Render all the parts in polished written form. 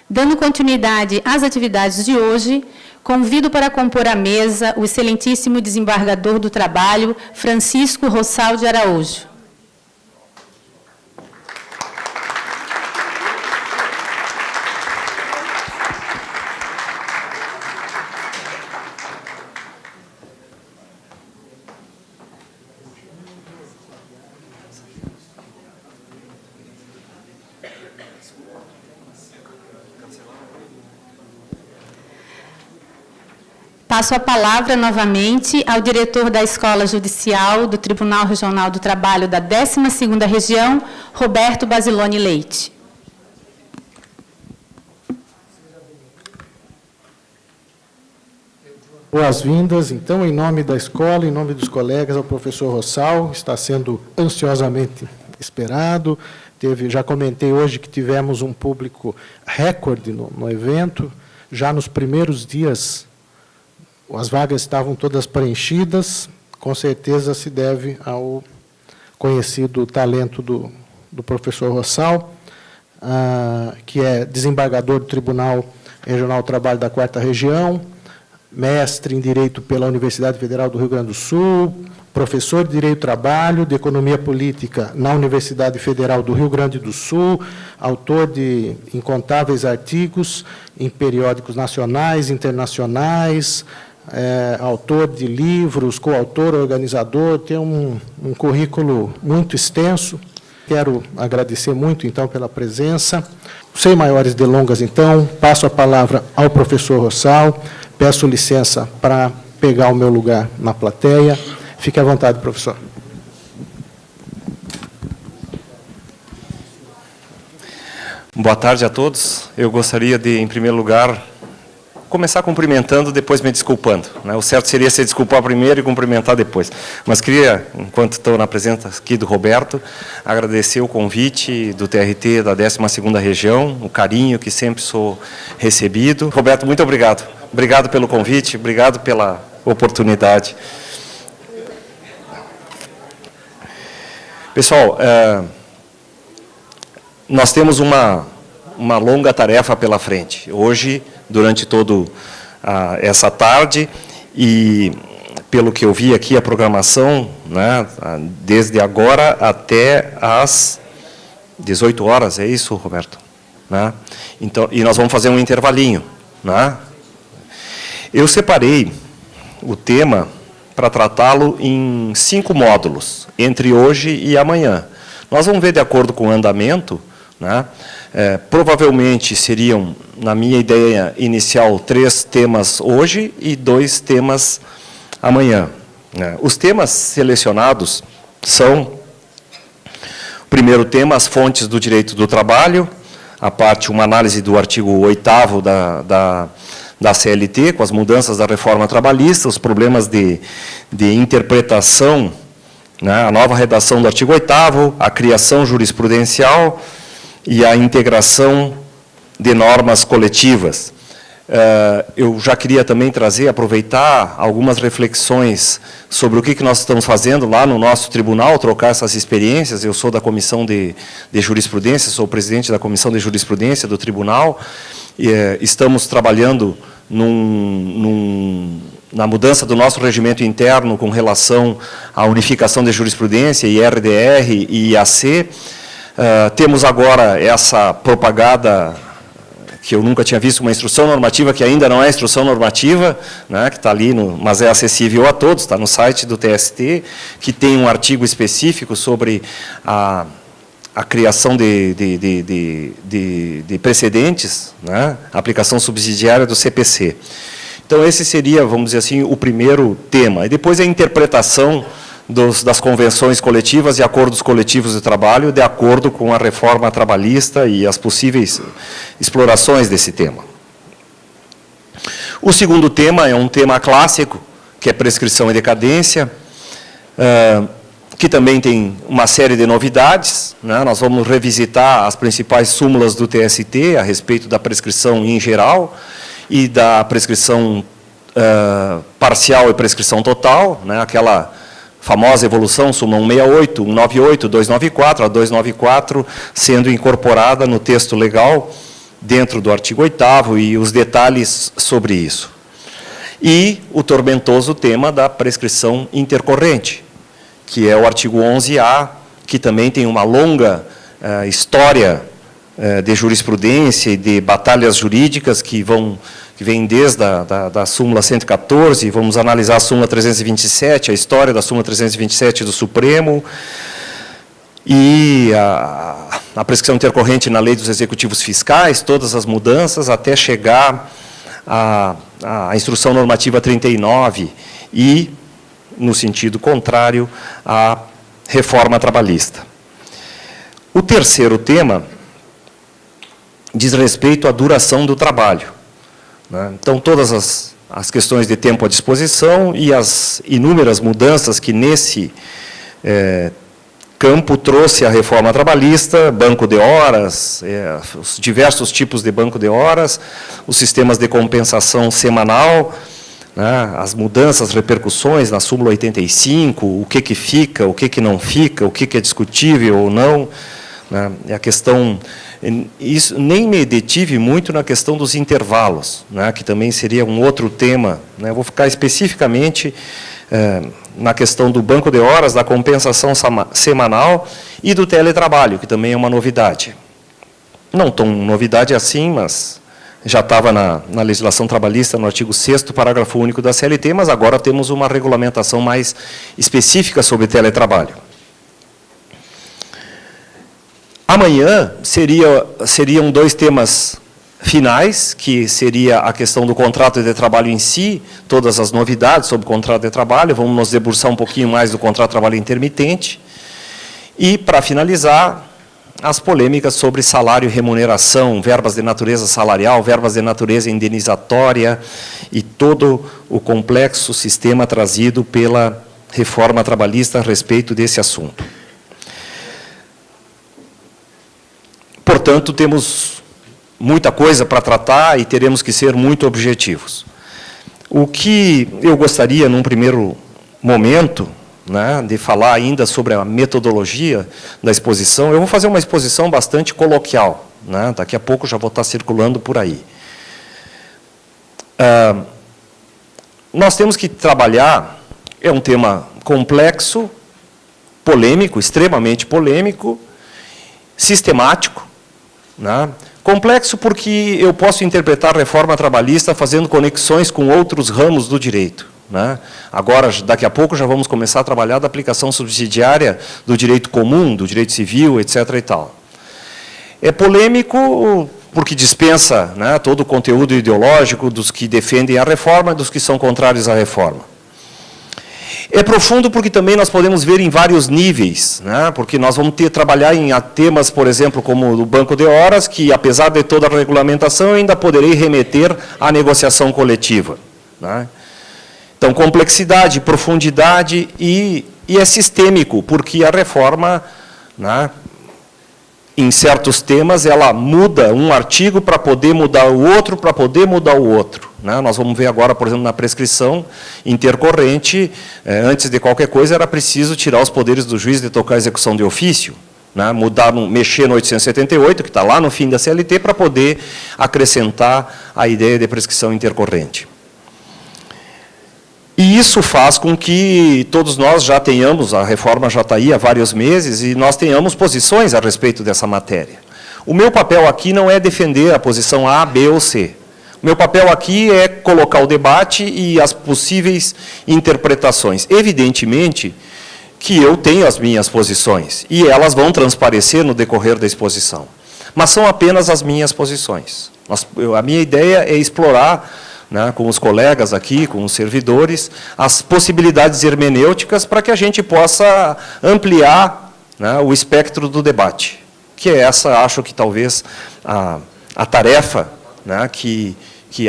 Dando continuidade às atividades de hoje, convido para compor a mesa o excelentíssimo desembargador do Trabalho, Francisco Rossal de Araújo. Passo a palavra novamente ao diretor da Escola Judicial do Tribunal Regional do Trabalho da 12ª Região, Roberto Basilone Leite. Boas-vindas, então, em nome da escola, em nome dos colegas, ao professor Rossal, está sendo ansiosamente esperado. Já comentei hoje que tivemos um público recorde no evento, já nos primeiros dias. As vagas estavam todas preenchidas, com certeza se deve ao conhecido talento do professor Rossal, que é desembargador do Tribunal Regional do Trabalho da 4ª Região, mestre em Direito pela Universidade Federal do Rio Grande do Sul, professor de Direito do Trabalho, de Economia Política na Universidade Federal do Rio Grande do Sul, autor de incontáveis artigos em periódicos nacionais, internacionais, autor de livros, coautor, organizador, tem um currículo muito extenso. Quero agradecer muito, então, pela presença. Sem maiores delongas, então, passo a palavra ao professor Rossal. Peço licença para pegar o meu lugar na plateia. Fique à vontade, professor. Boa tarde a todos. Eu gostaria de, em primeiro lugar, começar cumprimentando, depois me desculpando, né? O certo seria se desculpar primeiro e cumprimentar depois. Mas queria, enquanto estou na presença aqui do Roberto, agradecer o convite do TRT da 12ª Região, o carinho que sempre sou recebido. Roberto, muito obrigado. Obrigado pelo convite, obrigado pela oportunidade. Pessoal, nós temos uma longa tarefa pela frente. Hoje, durante toda essa tarde, e pelo que eu vi aqui a programação, né, desde agora até às 18 horas, é isso, Roberto? Né? Então, e nós vamos fazer um intervalinho. Né? Eu separei o tema para tratá-lo em 5 módulos, entre hoje e amanhã. Nós vamos ver de acordo com o andamento, né? Provavelmente seriam, na minha ideia inicial, 3 temas hoje e 2 temas amanhã. Os temas selecionados são: o primeiro tema, as fontes do direito do trabalho, a parte, uma análise do artigo 8º da CLT, com as mudanças da reforma trabalhista, os problemas de interpretação, né, a nova redação do artigo 8º, a criação jurisprudencial e a integração de normas coletivas. Eu já queria também aproveitar algumas reflexões sobre o que nós estamos fazendo lá no nosso tribunal, trocar essas experiências. Eu sou da Comissão de Jurisprudência, sou o presidente da Comissão de Jurisprudência do tribunal, e estamos trabalhando na mudança do nosso regimento interno com relação à unificação de jurisprudência, IRDR e IAC. Temos agora essa propagada, que eu nunca tinha visto, uma instrução normativa, que ainda não é instrução normativa, né, que está ali, mas é acessível a todos, está no site do TST, que tem um artigo específico sobre a criação de precedentes, né, a aplicação subsidiária do CPC. Então, esse seria, vamos dizer assim, o primeiro tema. E depois a interpretação das convenções coletivas e acordos coletivos de trabalho, de acordo com a reforma trabalhista e as possíveis explorações desse tema. O segundo tema é um tema clássico, que é prescrição e decadência, que também tem uma série de novidades, né? Nós vamos revisitar as principais súmulas do TST a respeito da prescrição em geral e da prescrição parcial e prescrição total, né? Aquela famosa evolução, súmula 168, 198, 294, a 294 sendo incorporada no texto legal, dentro do artigo 8º e os detalhes sobre isso. E o tormentoso tema da prescrição intercorrente, que é o artigo 11A, que também tem uma longa história de jurisprudência e de batalhas jurídicas que vem desde da súmula 114, vamos analisar a súmula 327, a história da súmula 327 do Supremo, e a prescrição intercorrente na lei dos executivos fiscais, todas as mudanças, até chegar à instrução normativa 39 e, no sentido contrário, à reforma trabalhista. O terceiro tema diz respeito à duração do trabalho, né? Então, todas as questões de tempo à disposição e as inúmeras mudanças que nesse campo trouxe a reforma trabalhista, banco de horas, os diversos tipos de banco de horas, os sistemas de compensação semanal, né, as mudanças, repercussões na súmula 85, o que fica, o que não fica, o que é discutível ou não, né, a questão... Isso, nem me detive muito na questão dos intervalos, né, que também seria um outro tema, né, eu vou ficar especificamente na questão do banco de horas, da compensação semanal e do teletrabalho, que também é uma novidade. Não tão novidade assim, mas já estava na legislação trabalhista, no artigo 6º, parágrafo único da CLT, mas agora temos uma regulamentação mais específica sobre teletrabalho. Amanhã seriam dois temas finais, que seria a questão do contrato de trabalho em si, todas as novidades sobre o contrato de trabalho, vamos nos debruçar um pouquinho mais do contrato de trabalho intermitente, e, para finalizar, as polêmicas sobre salário e remuneração, verbas de natureza salarial, verbas de natureza indenizatória, e todo o complexo sistema trazido pela reforma trabalhista a respeito desse assunto. Portanto, temos muita coisa para tratar e teremos que ser muito objetivos. O que eu gostaria, num primeiro momento, né, de falar ainda sobre a metodologia da exposição, eu vou fazer uma exposição bastante coloquial, né, daqui a pouco já vou estar circulando por aí. Nós temos que trabalhar, é um tema complexo, polêmico, extremamente polêmico, sistemático, né? Complexo porque eu posso interpretar a reforma trabalhista fazendo conexões com outros ramos do direito, né? Agora, daqui a pouco, já vamos começar a trabalhar da aplicação subsidiária do direito comum, do direito civil, etc. e tal. É polêmico porque dispensa, né, todo o conteúdo ideológico dos que defendem a reforma e dos que são contrários à reforma. É profundo porque também nós podemos ver em vários níveis, né? Porque nós vamos trabalhar em temas, por exemplo, como o banco de horas, que, apesar de toda a regulamentação, eu ainda poderei remeter à negociação coletiva, né? Então, complexidade, profundidade e é sistêmico, porque a reforma, né, em certos temas, ela muda um artigo para poder mudar o outro, para poder mudar o outro, né? Nós vamos ver agora, por exemplo, na prescrição intercorrente, antes de qualquer coisa, era preciso tirar os poderes do juiz de tocar a execução de ofício, né? Mexer no 878, que está lá no fim da CLT, para poder acrescentar a ideia de prescrição intercorrente. E isso faz com que todos nós já tenhamos, a reforma já está aí há vários meses, e nós tenhamos posições a respeito dessa matéria. O meu papel aqui não é defender a posição A, B ou C. O meu papel aqui é colocar o debate e as possíveis interpretações. Evidentemente que eu tenho as minhas posições, e elas vão transparecer no decorrer da exposição. Mas são apenas as minhas posições. A minha ideia é explorar, né, com os colegas aqui, com os servidores, as possibilidades hermenêuticas para que a gente possa ampliar, né, o espectro do debate, que é essa, acho que talvez, a tarefa, né, que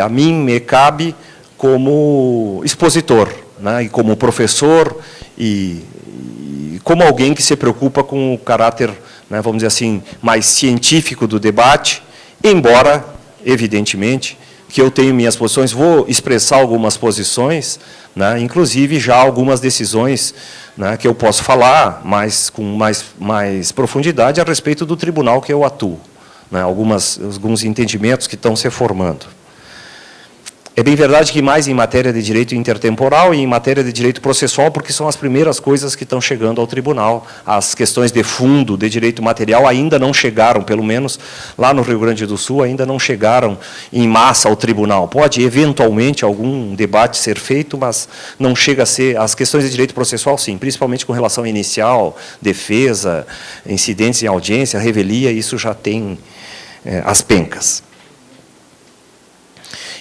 a mim me cabe como expositor, né, e como professor, e como alguém que se preocupa com o caráter, né, vamos dizer assim, mais científico do debate, embora, evidentemente, que eu tenho minhas posições, vou expressar algumas posições, né, inclusive já algumas decisões, né, que eu posso falar com mais profundidade a respeito do tribunal que eu atuo, né, alguns entendimentos que estão se formando. É bem verdade que mais em matéria de direito intertemporal e em matéria de direito processual, porque são as primeiras coisas que estão chegando ao tribunal. As questões de fundo, de direito material, ainda não chegaram, pelo menos lá no Rio Grande do Sul, ainda não chegaram em massa ao tribunal. Pode, eventualmente, algum debate ser feito, mas não chega a ser... As questões de direito processual, sim, principalmente com relação inicial, defesa, incidentes em audiência, revelia, isso já tem as pencas.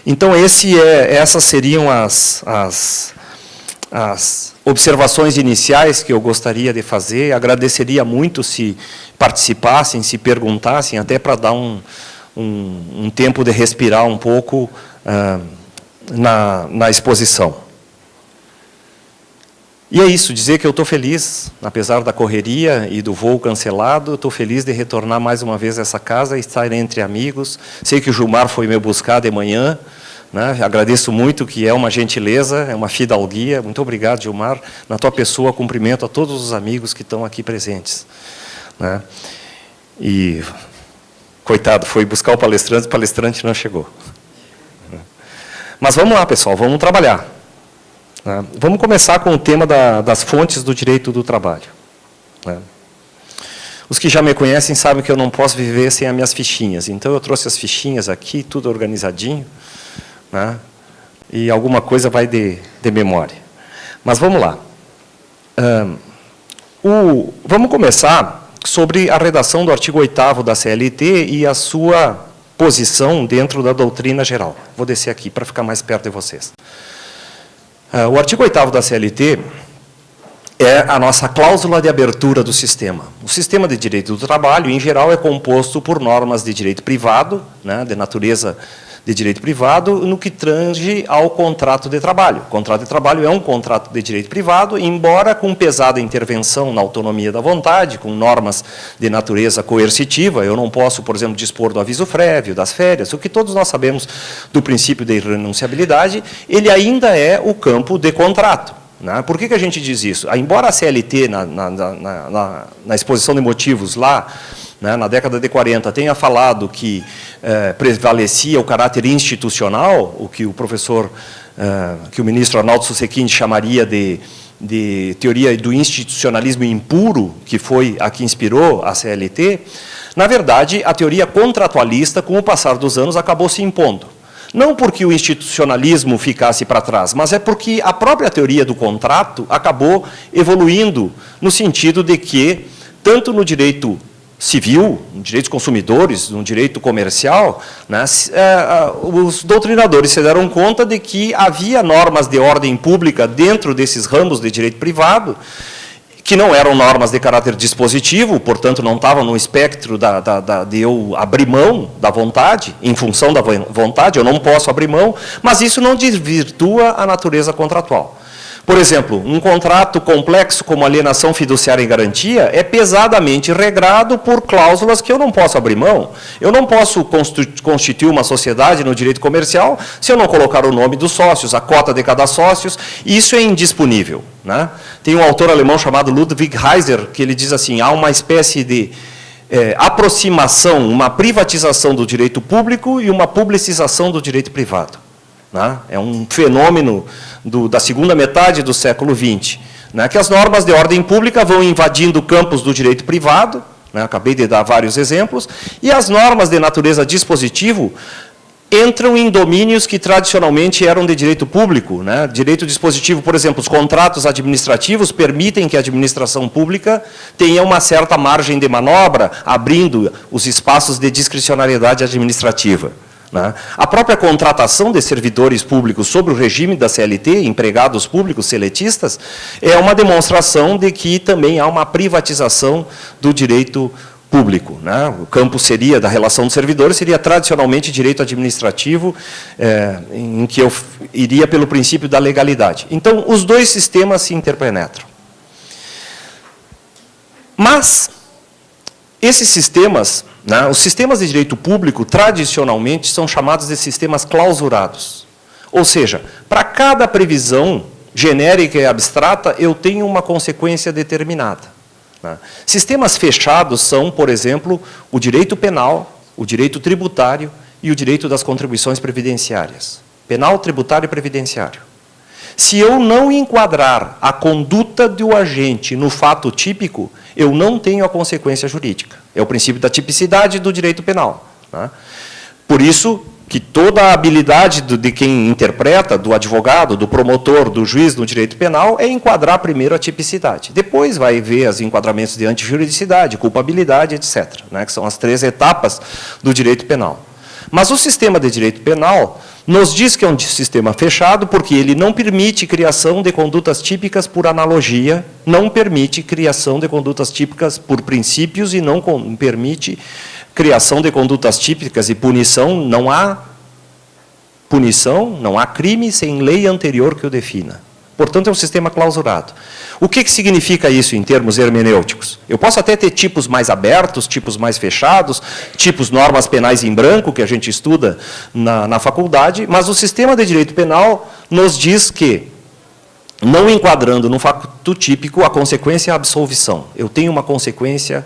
Então, essas seriam as observações iniciais que eu gostaria de fazer. Agradeceria muito se participassem, se perguntassem, até para dar um tempo de respirar um pouco na exposição. E é isso, dizer que eu estou feliz, apesar da correria e do voo cancelado, estou feliz de retornar mais uma vez a essa casa e estar entre amigos. Sei que o Gilmar foi me buscar de manhã, né? Agradeço muito, que é uma gentileza, é uma fidalguia. Muito obrigado, Gilmar. Na tua pessoa, cumprimento a todos os amigos que estão aqui presentes, né? E, coitado, foi buscar o palestrante não chegou. Mas vamos lá, pessoal, vamos trabalhar. Vamos começar com o tema das fontes do direito do trabalho. Os que já me conhecem sabem que eu não posso viver sem as minhas fichinhas. Então, eu trouxe as fichinhas aqui, tudo organizadinho, né? E alguma coisa vai de memória. Mas vamos lá. Vamos começar sobre a redação do artigo 8º da CLT e a sua posição dentro da doutrina geral. Vou descer aqui para ficar mais perto de vocês. O artigo 8º da CLT é a nossa cláusula de abertura do sistema. O sistema de direito do trabalho, em geral, é composto por normas de direito privado, né, de natureza de direito privado, no que tange ao contrato de trabalho. O contrato de trabalho é um contrato de direito privado, embora com pesada intervenção na autonomia da vontade, com normas de natureza coercitiva. Eu não posso, por exemplo, dispor do aviso prévio, das férias, o que todos nós sabemos do princípio de irrenunciabilidade, ele ainda é o campo de contrato. Né? Por que a gente diz isso? Embora a CLT, na exposição de motivos lá, né, na década de 40, tenha falado que prevalecia o caráter institucional, o que o professor, que o ministro Arnaldo Susequini chamaria de teoria do institucionalismo impuro, que foi a que inspirou a CLT, na verdade, a teoria contratualista, com o passar dos anos, acabou se impondo. Não porque o institucionalismo ficasse para trás, mas é porque a própria teoria do contrato acabou evoluindo no sentido de que, tanto no direito civil, no direito dos consumidores, no direito comercial, né, os doutrinadores se deram conta de que havia normas de ordem pública dentro desses ramos de direito privado, que não eram normas de caráter dispositivo, portanto, não estavam no espectro de eu abrir mão da vontade, em função da vontade, eu não posso abrir mão, mas isso não desvirtua a natureza contratual. Por exemplo, um contrato complexo como alienação fiduciária em garantia é pesadamente regrado por cláusulas que eu não posso abrir mão. Eu não posso constituir uma sociedade no direito comercial se eu não colocar o nome dos sócios, a cota de cada sócio, e isso é indisponível. Né? Tem um autor alemão chamado Ludwig Heiser, que ele diz assim, há uma espécie de aproximação, uma privatização do direito público e uma publicização do direito privado. Né? É um fenômeno da segunda metade do século XX, né? Que as normas de ordem pública vão invadindo campos do direito privado, né? Acabei de dar vários exemplos, e as normas de natureza dispositivo entram em domínios que tradicionalmente eram de direito público. Né? Direito dispositivo, por exemplo, os contratos administrativos permitem que a administração pública tenha uma certa margem de manobra, abrindo os espaços de discricionariedade administrativa. Né? A própria contratação de servidores públicos sobre o regime da CLT, empregados públicos seletistas, é uma demonstração de que também há uma privatização do direito público. Né? O campo seria, da relação dos servidores, seria tradicionalmente direito administrativo, em que eu iria pelo princípio da legalidade. Então, os dois sistemas se interpenetram. Mas, esses sistemas, né, os sistemas de direito público, tradicionalmente, são chamados de sistemas clausurados. Ou seja, para cada previsão genérica e abstrata, eu tenho uma consequência determinada. Né. Sistemas fechados são, por exemplo, o direito penal, o direito tributário e o direito das contribuições previdenciárias. Penal, tributário e previdenciário. Se eu não enquadrar a conduta do agente no fato típico, eu não tenho a consequência jurídica. É o princípio da tipicidade do direito penal. Né? Por isso que toda a habilidade de quem interpreta, do advogado, do promotor, do juiz no direito penal, é enquadrar primeiro a tipicidade. Depois vai ver os enquadramentos de antijuridicidade, culpabilidade, etc., né? Que são as 3 etapas do direito penal. Mas o sistema de direito penal nos diz que é um sistema fechado porque ele não permite criação de condutas típicas por analogia, não permite criação de condutas típicas por princípios e não permite criação de condutas típicas e punição. Não há punição, não há crime sem lei anterior que o defina. Portanto, é um sistema clausurado. O que significa isso em termos hermenêuticos? Eu posso até ter tipos mais abertos, tipos mais fechados, tipos normas penais em branco, que a gente estuda na faculdade, mas o sistema de direito penal nos diz que, não enquadrando no fato típico, a consequência é a absolvição. Eu tenho uma consequência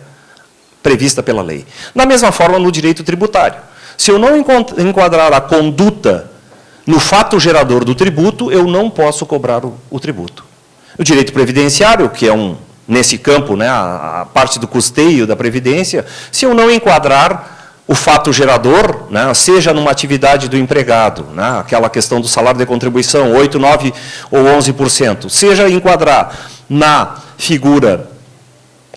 prevista pela lei. Da mesma forma, no direito tributário. Se eu não enquadrar a conduta no fato gerador do tributo, eu não posso cobrar o tributo. O direito previdenciário, que é nesse campo, né, a parte do custeio da previdência, se eu não enquadrar o fato gerador, né, seja numa atividade do empregado, né, aquela questão do salário de contribuição, 8%, 9% ou 11%, seja enquadrar na figura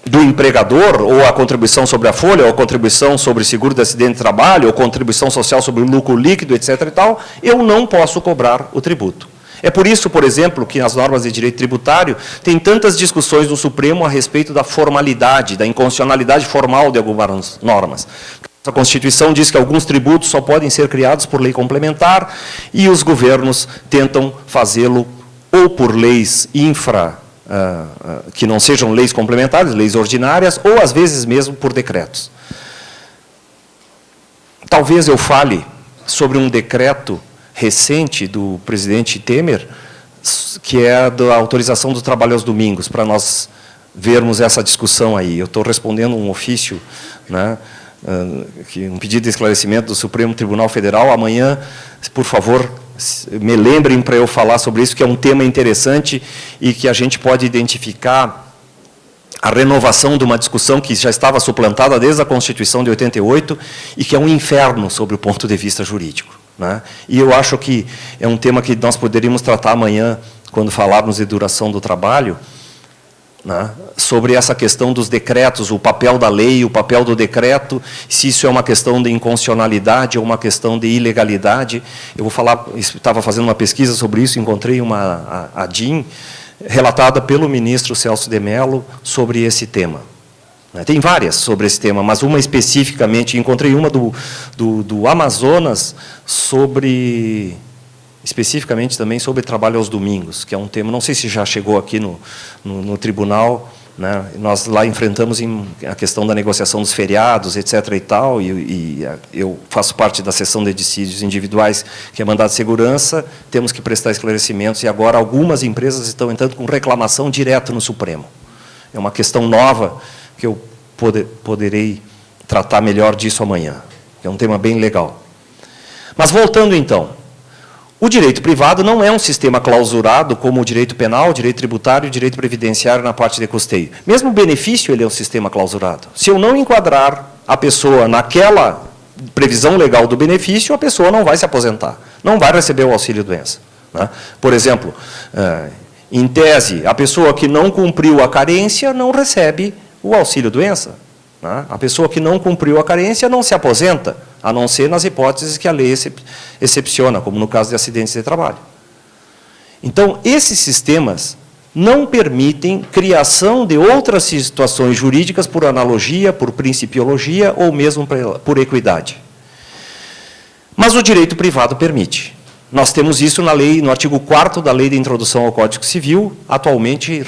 do empregador, ou a contribuição sobre a folha, ou a contribuição sobre seguro de acidente de trabalho, ou contribuição social sobre o lucro líquido, etc. e tal, eu não posso cobrar o tributo. É por isso, por exemplo, que nas normas de direito tributário tem tantas discussões no Supremo a respeito da formalidade, da inconstitucionalidade formal de algumas normas. A Constituição diz que alguns tributos só podem ser criados por lei complementar e os governos tentam fazê-lo ou por leis que não sejam leis complementares, leis ordinárias, ou às vezes mesmo por decretos. Talvez eu fale sobre um decreto recente do presidente Temer, que é da autorização do trabalho aos domingos, para nós vermos essa discussão aí. Eu estou respondendo um ofício, né, um pedido de esclarecimento do Supremo Tribunal Federal. Amanhã, por favor, me lembrem para eu falar sobre isso, que é um tema interessante e que a gente pode identificar a renovação de uma discussão que já estava suplantada desde a Constituição de 88 e que é um inferno sob o ponto de vista jurídico. Né? E eu acho que é um tema que nós poderíamos tratar amanhã, quando falarmos de duração do trabalho, né? Sobre essa questão dos decretos, o papel da lei, o papel do decreto, se isso é uma questão de inconstitucionalidade ou uma questão de ilegalidade. Eu vou falar, estava fazendo uma pesquisa sobre isso, encontrei a DIN, relatada pelo ministro Celso de Mello sobre esse tema. Tem várias sobre esse tema, mas uma especificamente, encontrei uma do Amazonas, especificamente também sobre trabalho aos domingos, que é um tema, não sei se já chegou aqui no tribunal, né? Nós lá enfrentamos a questão da negociação dos feriados, etc. e tal, e eu faço parte da seção de dissídios individuais, que é mandado de segurança, temos que prestar esclarecimentos, e agora algumas empresas estão entrando com reclamação direto no Supremo. É uma questão nova, que eu poderei tratar melhor disso amanhã, que é um tema bem legal. Mas voltando então, o direito privado não é um sistema clausurado como o direito penal, o direito tributário e o direito previdenciário na parte de custeio. Mesmo o benefício ele é um sistema clausurado. Se eu não enquadrar a pessoa naquela previsão legal do benefício, a pessoa não vai se aposentar, não vai receber o auxílio-doença. Né? Por exemplo, em tese, a pessoa que não cumpriu a carência não recebe o auxílio-doença. Né? A pessoa que não cumpriu a carência não se aposenta, a não ser nas hipóteses que a lei excepciona, como no caso de acidentes de trabalho. Então, esses sistemas não permitem criação de outras situações jurídicas por analogia, por principiologia ou mesmo por equidade. Mas o direito privado permite. Nós temos isso na lei, no artigo 4º da Lei de Introdução ao Código Civil, atualmente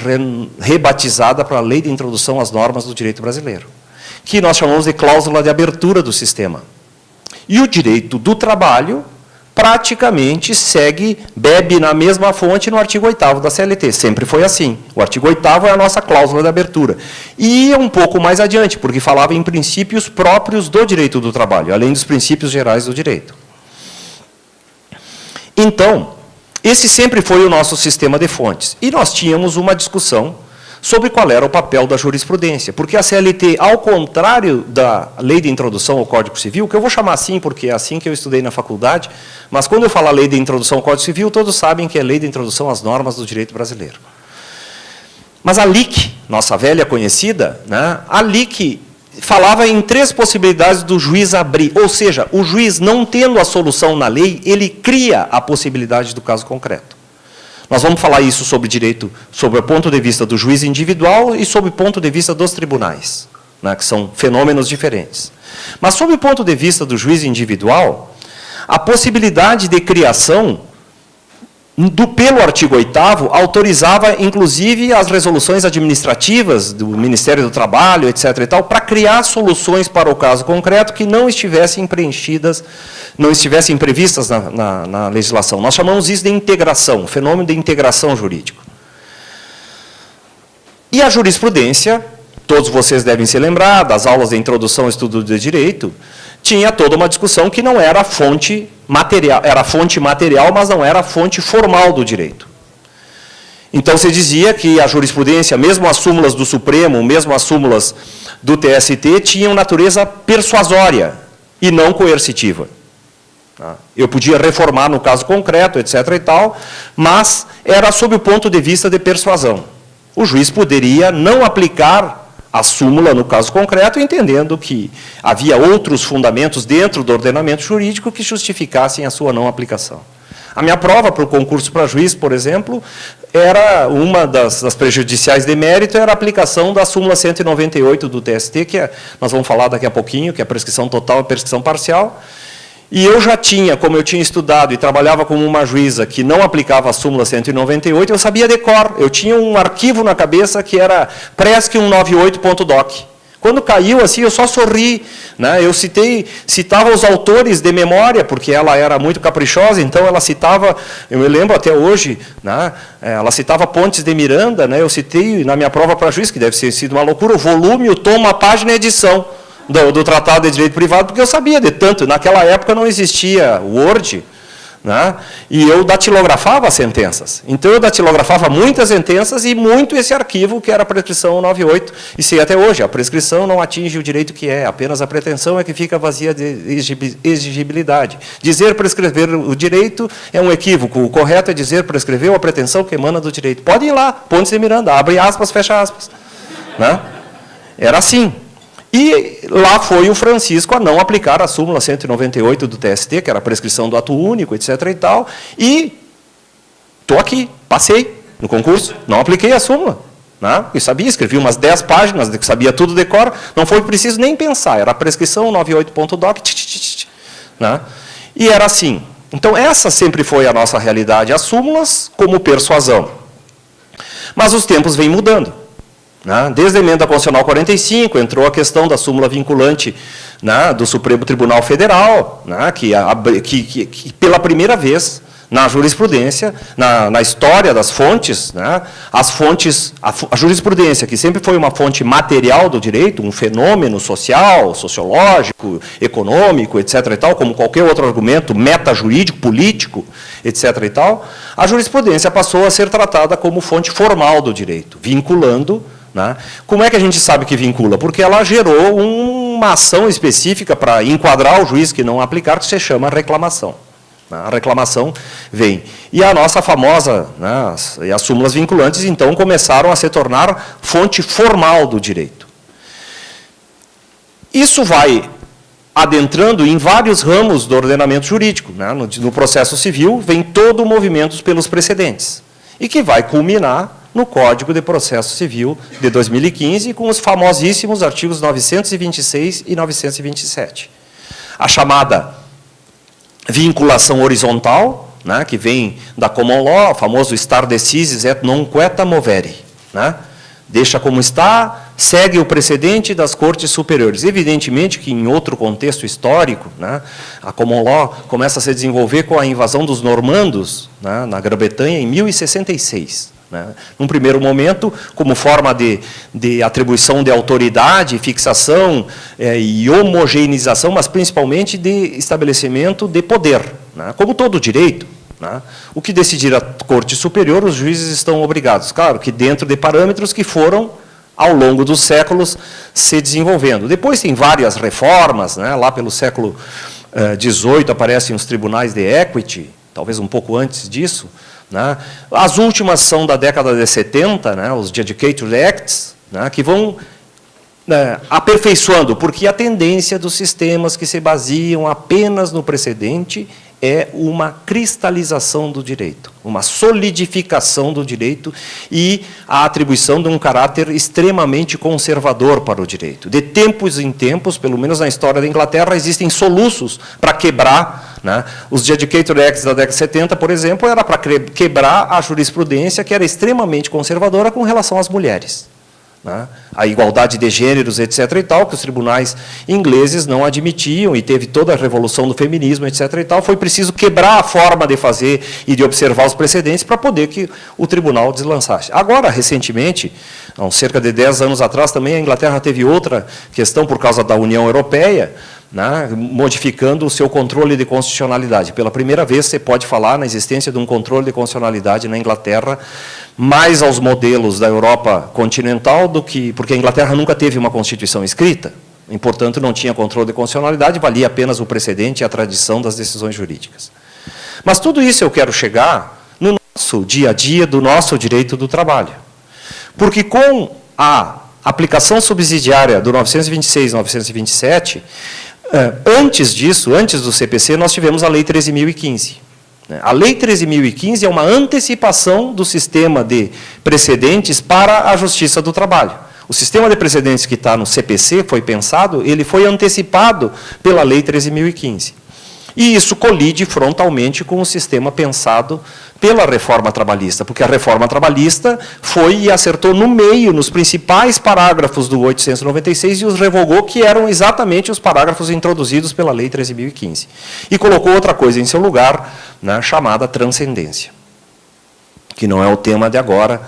rebatizada para a Lei de Introdução às Normas do Direito Brasileiro, que nós chamamos de cláusula de abertura do sistema. E o direito do trabalho praticamente bebe na mesma fonte no artigo 8º da CLT. Sempre foi assim. O artigo 8º é a nossa cláusula de abertura. E um pouco mais adiante, porque falava em princípios próprios do direito do trabalho, além dos princípios gerais do direito. Então, esse sempre foi o nosso sistema de fontes. E nós tínhamos uma discussão sobre qual era o papel da jurisprudência. Porque a CLT, ao contrário da Lei de Introdução ao Código Civil, que eu vou chamar assim porque é assim que eu estudei na faculdade, mas quando eu falar Lei de Introdução ao Código Civil, todos sabem que é Lei de Introdução às Normas do Direito Brasileiro. Mas a LIC, nossa velha conhecida, né, a LIC falava em 3 possibilidades do juiz abrir, ou seja, o juiz, não tendo a solução na lei, ele cria a possibilidade do caso concreto. Nós vamos falar isso sobre direito, sobre o ponto de vista do juiz individual e sobre o ponto de vista dos tribunais, né, que são fenômenos diferentes. Mas, sob o ponto de vista do juiz individual, a possibilidade de criação pelo artigo 8º autorizava, inclusive, as resoluções administrativas do Ministério do Trabalho, etc. e tal, para criar soluções para o caso concreto que não estivessem preenchidas, não estivessem previstas na legislação. Nós chamamos isso de integração, fenômeno de integração jurídico. E a jurisprudência, todos vocês devem se lembrar das aulas de introdução ao estudo de direito, tinha toda uma discussão que não era fonte material, era fonte material, mas não era fonte formal do direito. Então, se dizia que a jurisprudência, mesmo as súmulas do Supremo, mesmo as súmulas do TST, tinham natureza persuasória e não coercitiva. Eu podia reformar no caso concreto, etc. e tal, mas era sob o ponto de vista de persuasão. O juiz poderia não aplicar a súmula no caso concreto, entendendo que havia outros fundamentos dentro do ordenamento jurídico que justificassem a sua não aplicação. A minha prova para o concurso para juiz, por exemplo, era uma das prejudiciais de mérito, era a aplicação da súmula 198 do TST, que nós vamos falar daqui a pouquinho, que é a prescrição total e a prescrição parcial. E eu já tinha, como eu tinha estudado e trabalhava como uma juíza que não aplicava a súmula 198, eu sabia de cor. Eu tinha um arquivo na cabeça que era presc198.doc. Quando caiu assim, eu só sorri, né? Eu citava os autores de memória, porque ela era muito caprichosa, então ela citava, eu me lembro até hoje, né? Ela citava Pontes de Miranda, né? Eu citei na minha prova para juiz, que deve ter sido uma loucura, o volume, o tomo, a página e a edição do Tratado de Direito Privado, porque eu sabia de tanto. Naquela época não existia Word, né? E eu datilografava as sentenças. Então, eu datilografava muitas sentenças e muito esse arquivo, que era a prescrição 198. E sei até hoje, a prescrição não atinge o direito que é, apenas a pretensão é que fica vazia de exigibilidade. Dizer prescrever o direito é um equívoco. O correto é dizer prescreveu a pretensão que emana do direito. Pode ir lá, Pontes de Miranda, abre aspas, fecha aspas. Né? Era assim. E lá foi o Francisco a não aplicar a súmula 198 do TST, que era a prescrição do ato único, etc. e tal, e estou aqui, passei no concurso, não apliquei a súmula. Né? Eu sabia, escrevi umas 10 páginas, sabia tudo de cor, não foi preciso nem pensar, era a prescrição 98.doc, né? E era assim. Então, essa sempre foi a nossa realidade, as súmulas como persuasão. Mas os tempos vêm mudando. Desde a emenda constitucional 45, entrou a questão da súmula vinculante, né, do Supremo Tribunal Federal, né, que pela primeira vez na jurisprudência, na história das fontes, né, a jurisprudência, que sempre foi uma fonte material do direito, um fenômeno social, sociológico, econômico, etc. e tal, como qualquer outro argumento metajurídico, político, etc. e tal, a jurisprudência passou a ser tratada como fonte formal do direito, vinculando. Né? Como é que a gente sabe que vincula? Porque ela gerou uma ação específica para enquadrar o juiz que não aplicar, que se chama reclamação. A reclamação vem. E a nossa famosa, né, as súmulas vinculantes, então, começaram a se tornar fonte formal do direito. Isso vai adentrando em vários ramos do ordenamento jurídico. Né? No processo civil, vem todo o movimento pelos precedentes, e que vai culminar no Código de Processo Civil de 2015, com os famosíssimos artigos 926 e 927. A chamada vinculação horizontal, né, que vem da Common Law, o famoso stare decisis et non queta movere. Né? Deixa como está, segue o precedente das cortes superiores. Evidentemente que, em outro contexto histórico, né, a common law começa a se desenvolver com a invasão dos normandos, né, na Grã-Bretanha, em 1066. Né. Num primeiro momento, como forma de atribuição de autoridade, fixação e homogeneização, mas principalmente de estabelecimento de poder, né, como todo direito. Né. O que decidir a Corte Superior, os juízes estão obrigados, claro, que dentro de parâmetros que foram, ao longo dos séculos, se desenvolvendo. Depois tem várias reformas, né, lá pelo século XVIII aparecem os tribunais de equity, talvez um pouco antes disso. Né. As últimas são da década de 70, né, os Judicature Acts, né, que vão aperfeiçoando, porque a tendência dos sistemas que se baseiam apenas no precedente é uma cristalização do direito, uma solidificação do direito e a atribuição de um caráter extremamente conservador para o direito. De tempos em tempos, pelo menos na história da Inglaterra, existem soluços para quebrar, né? Os Judicature Acts da década de 70, por exemplo, era para quebrar a jurisprudência que era extremamente conservadora com relação às mulheres. Né? A igualdade de gêneros, etc. e tal, que os tribunais ingleses não admitiam, e teve toda a revolução do feminismo, etc. e tal, foi preciso quebrar a forma de fazer e de observar os precedentes para poder que o tribunal deslançasse. Agora, recentemente, há cerca de 10 anos atrás, também a Inglaterra teve outra questão por causa da União Europeia, né, modificando o seu controle de constitucionalidade. Pela primeira vez, você pode falar na existência de um controle de constitucionalidade na Inglaterra, mais aos modelos da Europa continental, do que, porque a Inglaterra nunca teve uma Constituição escrita, e, portanto, não tinha controle de constitucionalidade, valia apenas o precedente e a tradição das decisões jurídicas. Mas tudo isso eu quero chegar no nosso dia a dia do nosso direito do trabalho. Porque com a aplicação subsidiária do 926 e 927, antes disso, antes do CPC, nós tivemos a Lei 13.015. A Lei 13.015 é uma antecipação do sistema de precedentes para a Justiça do Trabalho. O sistema de precedentes que está no CPC, foi pensado, ele foi antecipado pela Lei 13.015. E isso colide frontalmente com o sistema pensado pela reforma trabalhista, porque a reforma trabalhista foi e acertou no meio, nos principais parágrafos do 896, e os revogou, que eram exatamente os parágrafos introduzidos pela Lei 13.015. E colocou outra coisa em seu lugar, né, chamada transcendência, que não é o tema de agora,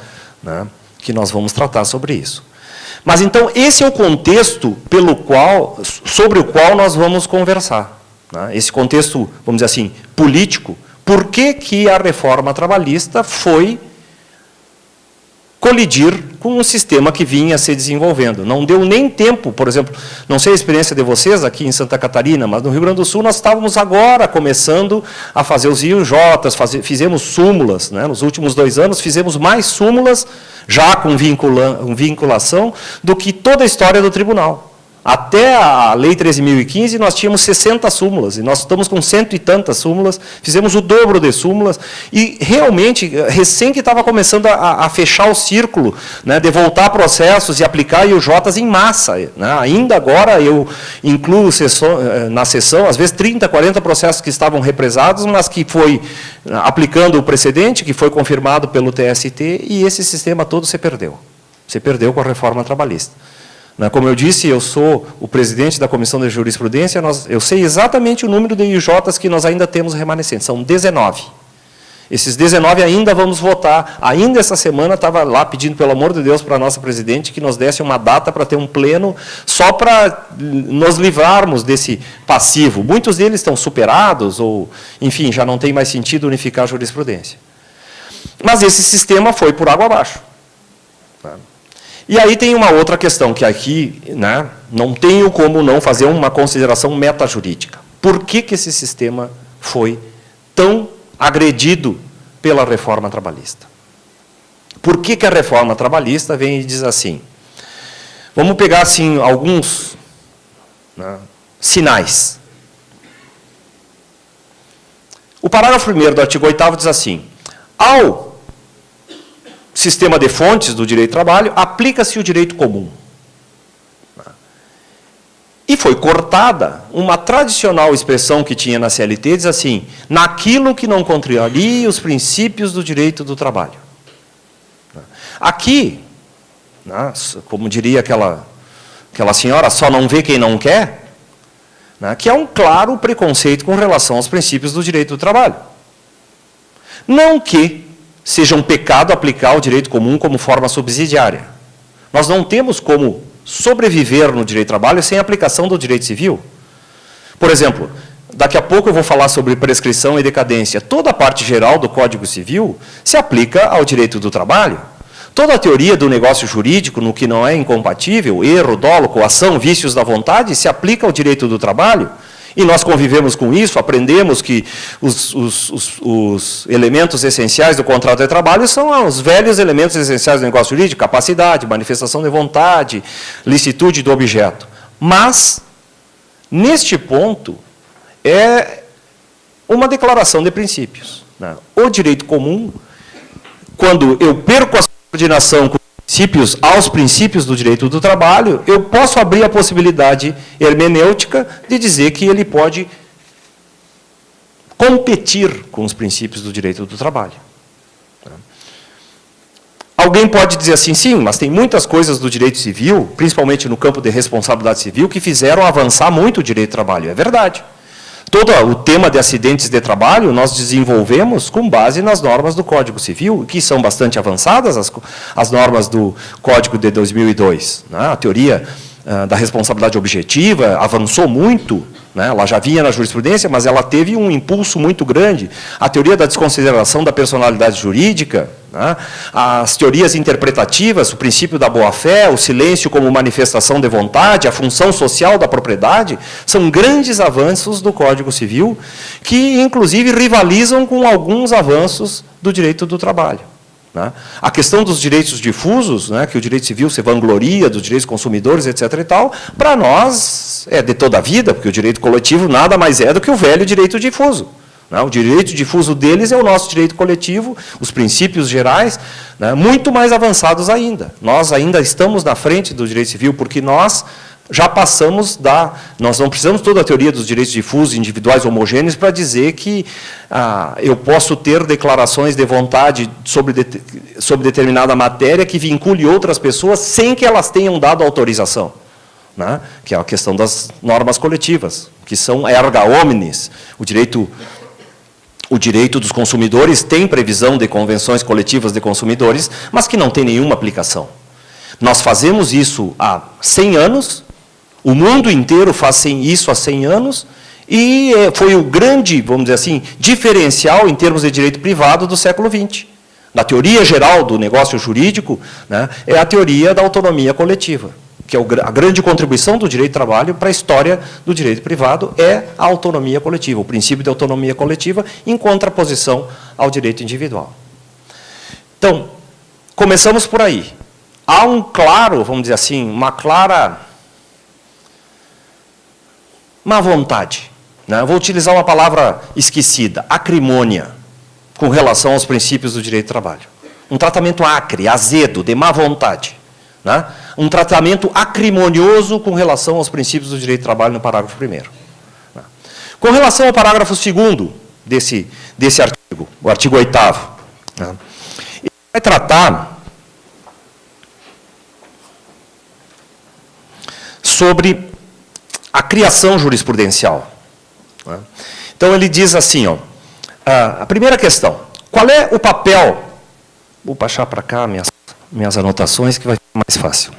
né, que nós vamos tratar sobre isso. Mas, então, esse é o contexto sobre o qual nós vamos conversar. Esse contexto, vamos dizer assim, político. Por que a reforma trabalhista foi colidir com um sistema que vinha se desenvolvendo? Não deu nem tempo, por exemplo, não sei a experiência de vocês aqui em Santa Catarina, mas no Rio Grande do Sul nós estávamos agora começando a fazer os IUJs, fizemos súmulas, né? Nos últimos 2 anos fizemos mais súmulas, já com vinculação, do que toda a história do tribunal. Até a Lei 13.015, nós tínhamos 60 súmulas, e nós estamos com 100 e tantas súmulas, fizemos o dobro de súmulas, e realmente, recém que estava começando a fechar o círculo, né, de voltar processos e aplicar IUJs em massa. Né? Ainda agora eu incluo na sessão, às vezes, 30, 40 processos que estavam represados, mas que foi aplicando o precedente, que foi confirmado pelo TST, e esse sistema todo se perdeu. Se perdeu com a reforma trabalhista. Como eu disse, eu sou o presidente da Comissão de Jurisprudência, eu sei exatamente o número de IUJs que nós ainda temos remanescentes, são 19. Esses 19 ainda vamos votar. Ainda essa semana estava lá pedindo, pelo amor de Deus, para a nossa presidente que nos desse uma data para ter um pleno, só para nos livrarmos desse passivo. Muitos deles estão superados, ou, enfim, já não tem mais sentido unificar a jurisprudência. Mas esse sistema foi por água abaixo. E aí tem uma outra questão, que aqui, né, não tenho como não fazer uma consideração metajurídica. Por que esse sistema foi tão agredido pela reforma trabalhista? Por que a reforma trabalhista vem e diz assim? Vamos pegar assim, alguns, né, sinais. O parágrafo 1º do artigo 8º diz assim: ao sistema de fontes do direito do trabalho, aplica-se o direito comum. E foi cortada uma tradicional expressão que tinha na CLT, diz assim: naquilo que não contraria os princípios do direito do trabalho. Aqui, né? Como diria aquela senhora, só não vê quem não quer, né? Que é um claro preconceito com relação aos princípios do direito do trabalho. Não que seja um pecado aplicar o direito comum como forma subsidiária. Nós não temos como sobreviver no direito do trabalho sem aplicação do direito civil. Por exemplo, daqui a pouco eu vou falar sobre prescrição e decadência. Toda a parte geral do Código Civil se aplica ao direito do trabalho. Toda a teoria do negócio jurídico, no que não é incompatível, erro, dolo, coação, vícios da vontade, se aplica ao direito do trabalho. E nós convivemos com isso, aprendemos que os elementos essenciais do contrato de trabalho são os velhos elementos essenciais do negócio jurídico, capacidade, manifestação de vontade, licitude do objeto. Mas, neste ponto, é uma declaração de princípios, né? O direito comum, quando eu perco a subordinação com princípios aos princípios do direito do trabalho, eu posso abrir a possibilidade hermenêutica de dizer que ele pode competir com os princípios do direito do trabalho. Alguém pode dizer assim, sim, mas tem muitas coisas do direito civil, principalmente no campo de responsabilidade civil, que fizeram avançar muito o direito do trabalho. É verdade. Todo o tema de acidentes de trabalho nós desenvolvemos com base nas normas do Código Civil, que são bastante avançadas, as normas do Código de 2002. Né? A teoria da responsabilidade objetiva avançou muito, né? Ela já vinha na jurisprudência, mas ela teve um impulso muito grande. A teoria da desconsideração da personalidade jurídica, né? As teorias interpretativas, o princípio da boa-fé, o silêncio como manifestação de vontade, a função social da propriedade, são grandes avanços do Código Civil, que, inclusive, rivalizam com alguns avanços do direito do trabalho. A questão dos direitos difusos, né, que o direito civil se vangloria, dos direitos consumidores, etc. e tal, para nós é de toda a vida, porque o direito coletivo nada mais é do que o velho direito difuso. Né? O direito difuso deles é o nosso direito coletivo, os princípios gerais, né, muito mais avançados ainda. Nós ainda estamos na frente do direito civil, porque nós já passamos nós não precisamos toda a teoria dos direitos difusos, individuais, homogêneos, para dizer que eu posso ter declarações de vontade sobre determinada matéria que vincule outras pessoas sem que elas tenham dado autorização. Né? Que é a questão das normas coletivas, que são erga omnes. O direito dos consumidores tem previsão de convenções coletivas de consumidores, mas que não tem nenhuma aplicação. Nós fazemos isso há 100 anos, o mundo inteiro faz isso há 100 anos, e foi o grande, vamos dizer assim, diferencial em termos de direito privado do século XX. Na teoria geral do negócio jurídico, né, é a teoria da autonomia coletiva, que é a grande contribuição do direito do trabalho para a história do direito privado, é a autonomia coletiva, o princípio de autonomia coletiva em contraposição ao direito individual. Então, começamos por aí. Há um claro, vamos dizer assim, uma clara má vontade, né? Vou utilizar uma palavra esquecida, acrimônia, com relação aos princípios do direito do trabalho. Um tratamento acre, azedo, de má vontade. Né? Um tratamento acrimonioso com relação aos princípios do direito do trabalho no parágrafo 1º. Né? Com relação ao parágrafo 2º desse artigo, o artigo 8º, né? Ele vai tratar sobre a criação jurisprudencial. Né? Então, ele diz assim, ó, a primeira questão, qual é o papel... Vou baixar para cá minhas anotações, que vai ficar mais fácil.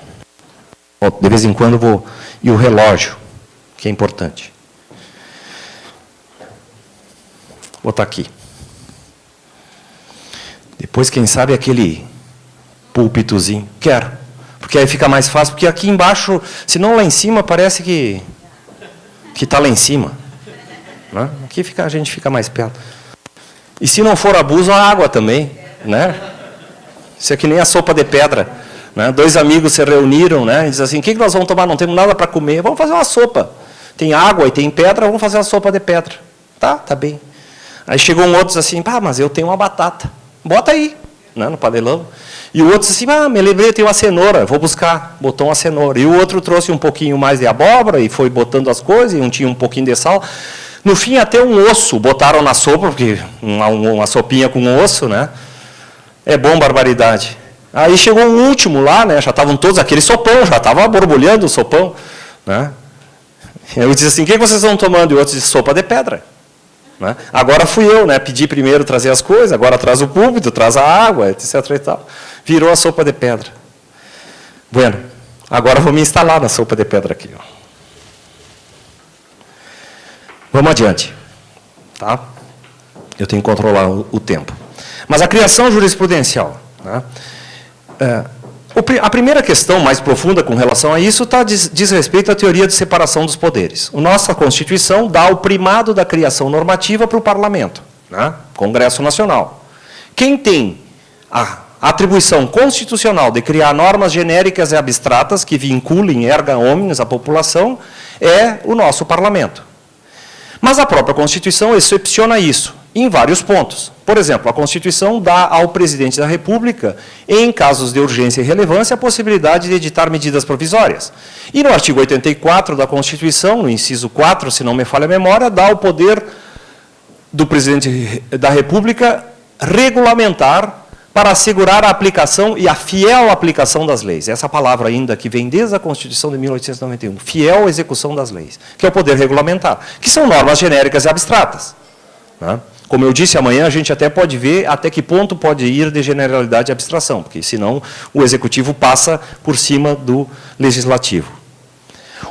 De vez em quando eu vou... E o relógio, que é importante. Vou botar aqui. Depois, quem sabe, aquele púlpitozinho. Quero. Porque aí fica mais fácil, porque aqui embaixo, se não lá em cima, parece que está lá em cima. Né? Aqui a gente fica mais perto. E se não for abuso, a água também. Né? Isso é que nem a sopa de pedra. Né? 2 amigos se reuniram, né? E dizem assim, o que nós vamos tomar? Não temos nada para comer. Vamos fazer uma sopa. Tem água e tem pedra, vamos fazer uma sopa de pedra. Tá bem. Aí chegou um outro e disse assim, mas eu tenho uma batata. Bota aí, né, no panelão. E o outro disse assim, me lembrei, eu tenho uma cenoura, vou buscar. Botou uma cenoura. E o outro trouxe um pouquinho mais de abóbora e foi botando as coisas, e um tinha um pouquinho de sal. No fim, até um osso botaram na sopa, porque uma sopinha com osso, né? É bom barbaridade. Aí chegou o último lá, né, já estavam todos, aquele sopão, já estava borbulhando o sopão. Né? Eu disse assim, o que vocês estão tomando? E o outro disse, sopa de pedra. Né? Agora fui eu, né, pedi primeiro trazer as coisas, agora traz o púlpito, traz a água, etc. E tal. Virou a sopa de pedra. Bueno, agora vou me instalar na sopa de pedra aqui. Ó. Vamos adiante. Tá? Eu tenho que controlar o tempo. Mas a criação jurisprudencial. Né? A primeira questão mais profunda com relação a isso diz respeito à teoria de separação dos poderes. A nossa Constituição dá o primado da criação normativa para o Parlamento, né? Congresso Nacional. Quem tem a atribuição constitucional de criar normas genéricas e abstratas que vinculem erga omnes à população é o nosso Parlamento. Mas a própria Constituição excepciona isso em vários pontos. Por exemplo, a Constituição dá ao Presidente da República, em casos de urgência e relevância, a possibilidade de editar medidas provisórias. E no artigo 84 da Constituição, no inciso 4, se não me falha a memória, dá o poder do Presidente da República regulamentar para assegurar a aplicação e a fiel aplicação das leis. Essa palavra ainda que vem desde a Constituição de 1891, fiel execução das leis, que é o poder regulamentar, que são normas genéricas e abstratas. Né? Como eu disse, amanhã a gente até pode ver até que ponto pode ir de generalidade e abstração, porque senão o Executivo passa por cima do Legislativo.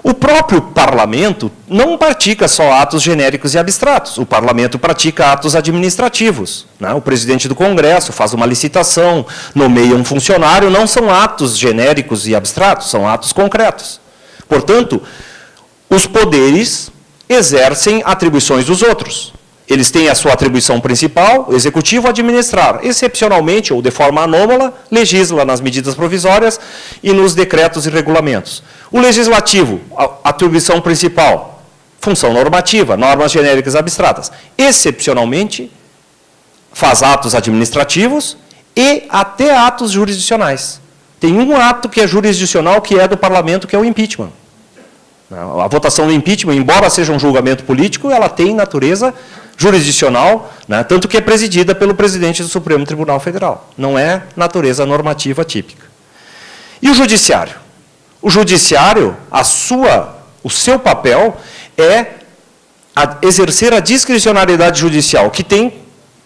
O próprio Parlamento não pratica só atos genéricos e abstratos. O Parlamento pratica atos administrativos. Né? O presidente do Congresso faz uma licitação, nomeia um funcionário, não são atos genéricos e abstratos, são atos concretos. Portanto, os poderes exercem atribuições dos outros. Eles têm a sua atribuição principal, o Executivo, administrar. Excepcionalmente, ou de forma anômala, legisla nas medidas provisórias e nos decretos e regulamentos. O Legislativo, a atribuição principal, função normativa, normas genéricas abstratas. Excepcionalmente, faz atos administrativos e até atos jurisdicionais. Tem um ato que é jurisdicional, que é do Parlamento, que é o impeachment. A votação do impeachment, embora seja um julgamento político, ela tem natureza jurisdicional, né, tanto que é presidida pelo presidente do Supremo Tribunal Federal. Não é natureza normativa típica. E o Judiciário? O Judiciário, o seu papel é exercer a discricionariedade judicial, que tem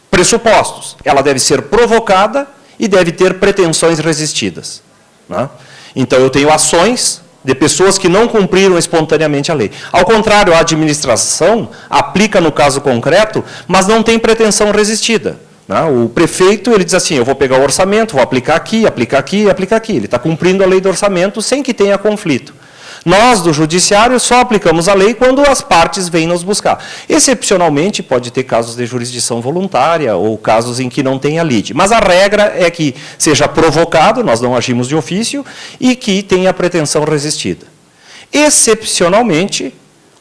pressupostos. Ela deve ser provocada e deve ter pretensões resistidas. Né? Então, eu tenho ações de pessoas que não cumpriram espontaneamente a lei. Ao contrário, a administração aplica no caso concreto, mas não tem pretensão resistida. Né? O prefeito, ele diz assim, eu vou pegar o orçamento, vou aplicar aqui, aplicar aqui, aplicar aqui. Ele está cumprindo a lei do orçamento sem que tenha conflito. Nós, do Judiciário, só aplicamos a lei quando as partes vêm nos buscar. Excepcionalmente, pode ter casos de jurisdição voluntária ou casos em que não tenha lide. Mas a regra é que seja provocado, nós não agimos de ofício, e que tenha pretensão resistida. Excepcionalmente,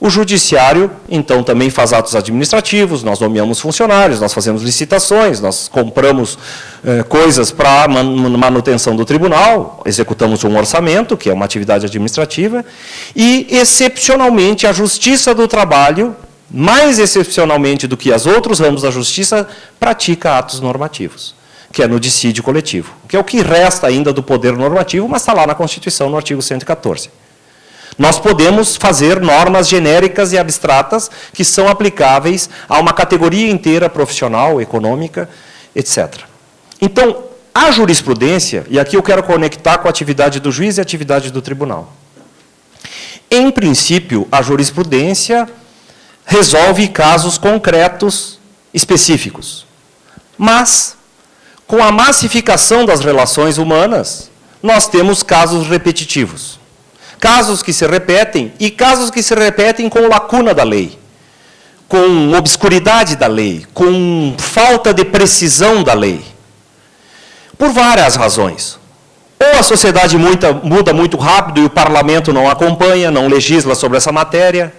o Judiciário, então, também faz atos administrativos, nós nomeamos funcionários, nós fazemos licitações, nós compramos coisas para manutenção do tribunal, executamos um orçamento, que é uma atividade administrativa, e, excepcionalmente, a Justiça do Trabalho, mais excepcionalmente do que os outros ramos da Justiça, pratica atos normativos, que é no dissídio coletivo, que é o que resta ainda do poder normativo, mas está lá na Constituição, no artigo 114. Nós podemos fazer normas genéricas e abstratas que são aplicáveis a uma categoria inteira profissional, econômica, etc. Então, a jurisprudência, e aqui eu quero conectar com a atividade do juiz e a atividade do tribunal. Em princípio, a jurisprudência resolve casos concretos, específicos. Mas, com a massificação das relações humanas, nós temos casos repetitivos. Casos que se repetem, e casos que se repetem com lacuna da lei, com obscuridade da lei, com falta de precisão da lei. Por várias razões. Ou a sociedade muda muito rápido e o parlamento não acompanha, não legisla sobre essa matéria.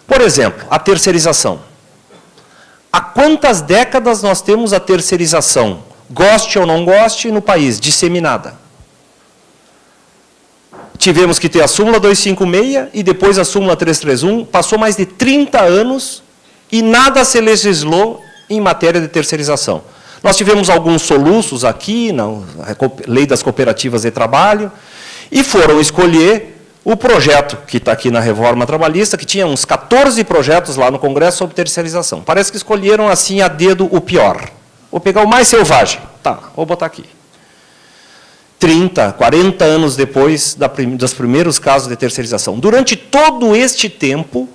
Por exemplo, a terceirização. Há quantas décadas nós temos a terceirização, goste ou não goste, no país, disseminada? Tivemos que ter a súmula 256 e depois a súmula 331. Passou mais de 30 anos e nada se legislou em matéria de terceirização. Nós tivemos alguns soluços aqui, na Lei das Cooperativas de Trabalho, e foram escolher o projeto que está aqui na Reforma Trabalhista, que tinha uns 14 projetos lá no Congresso sobre terceirização. Parece que escolheram assim a dedo o pior. Vou pegar o mais selvagem. Tá, vou botar aqui. 30, 40 anos depois dos primeiros casos de terceirização. Durante todo este tempo,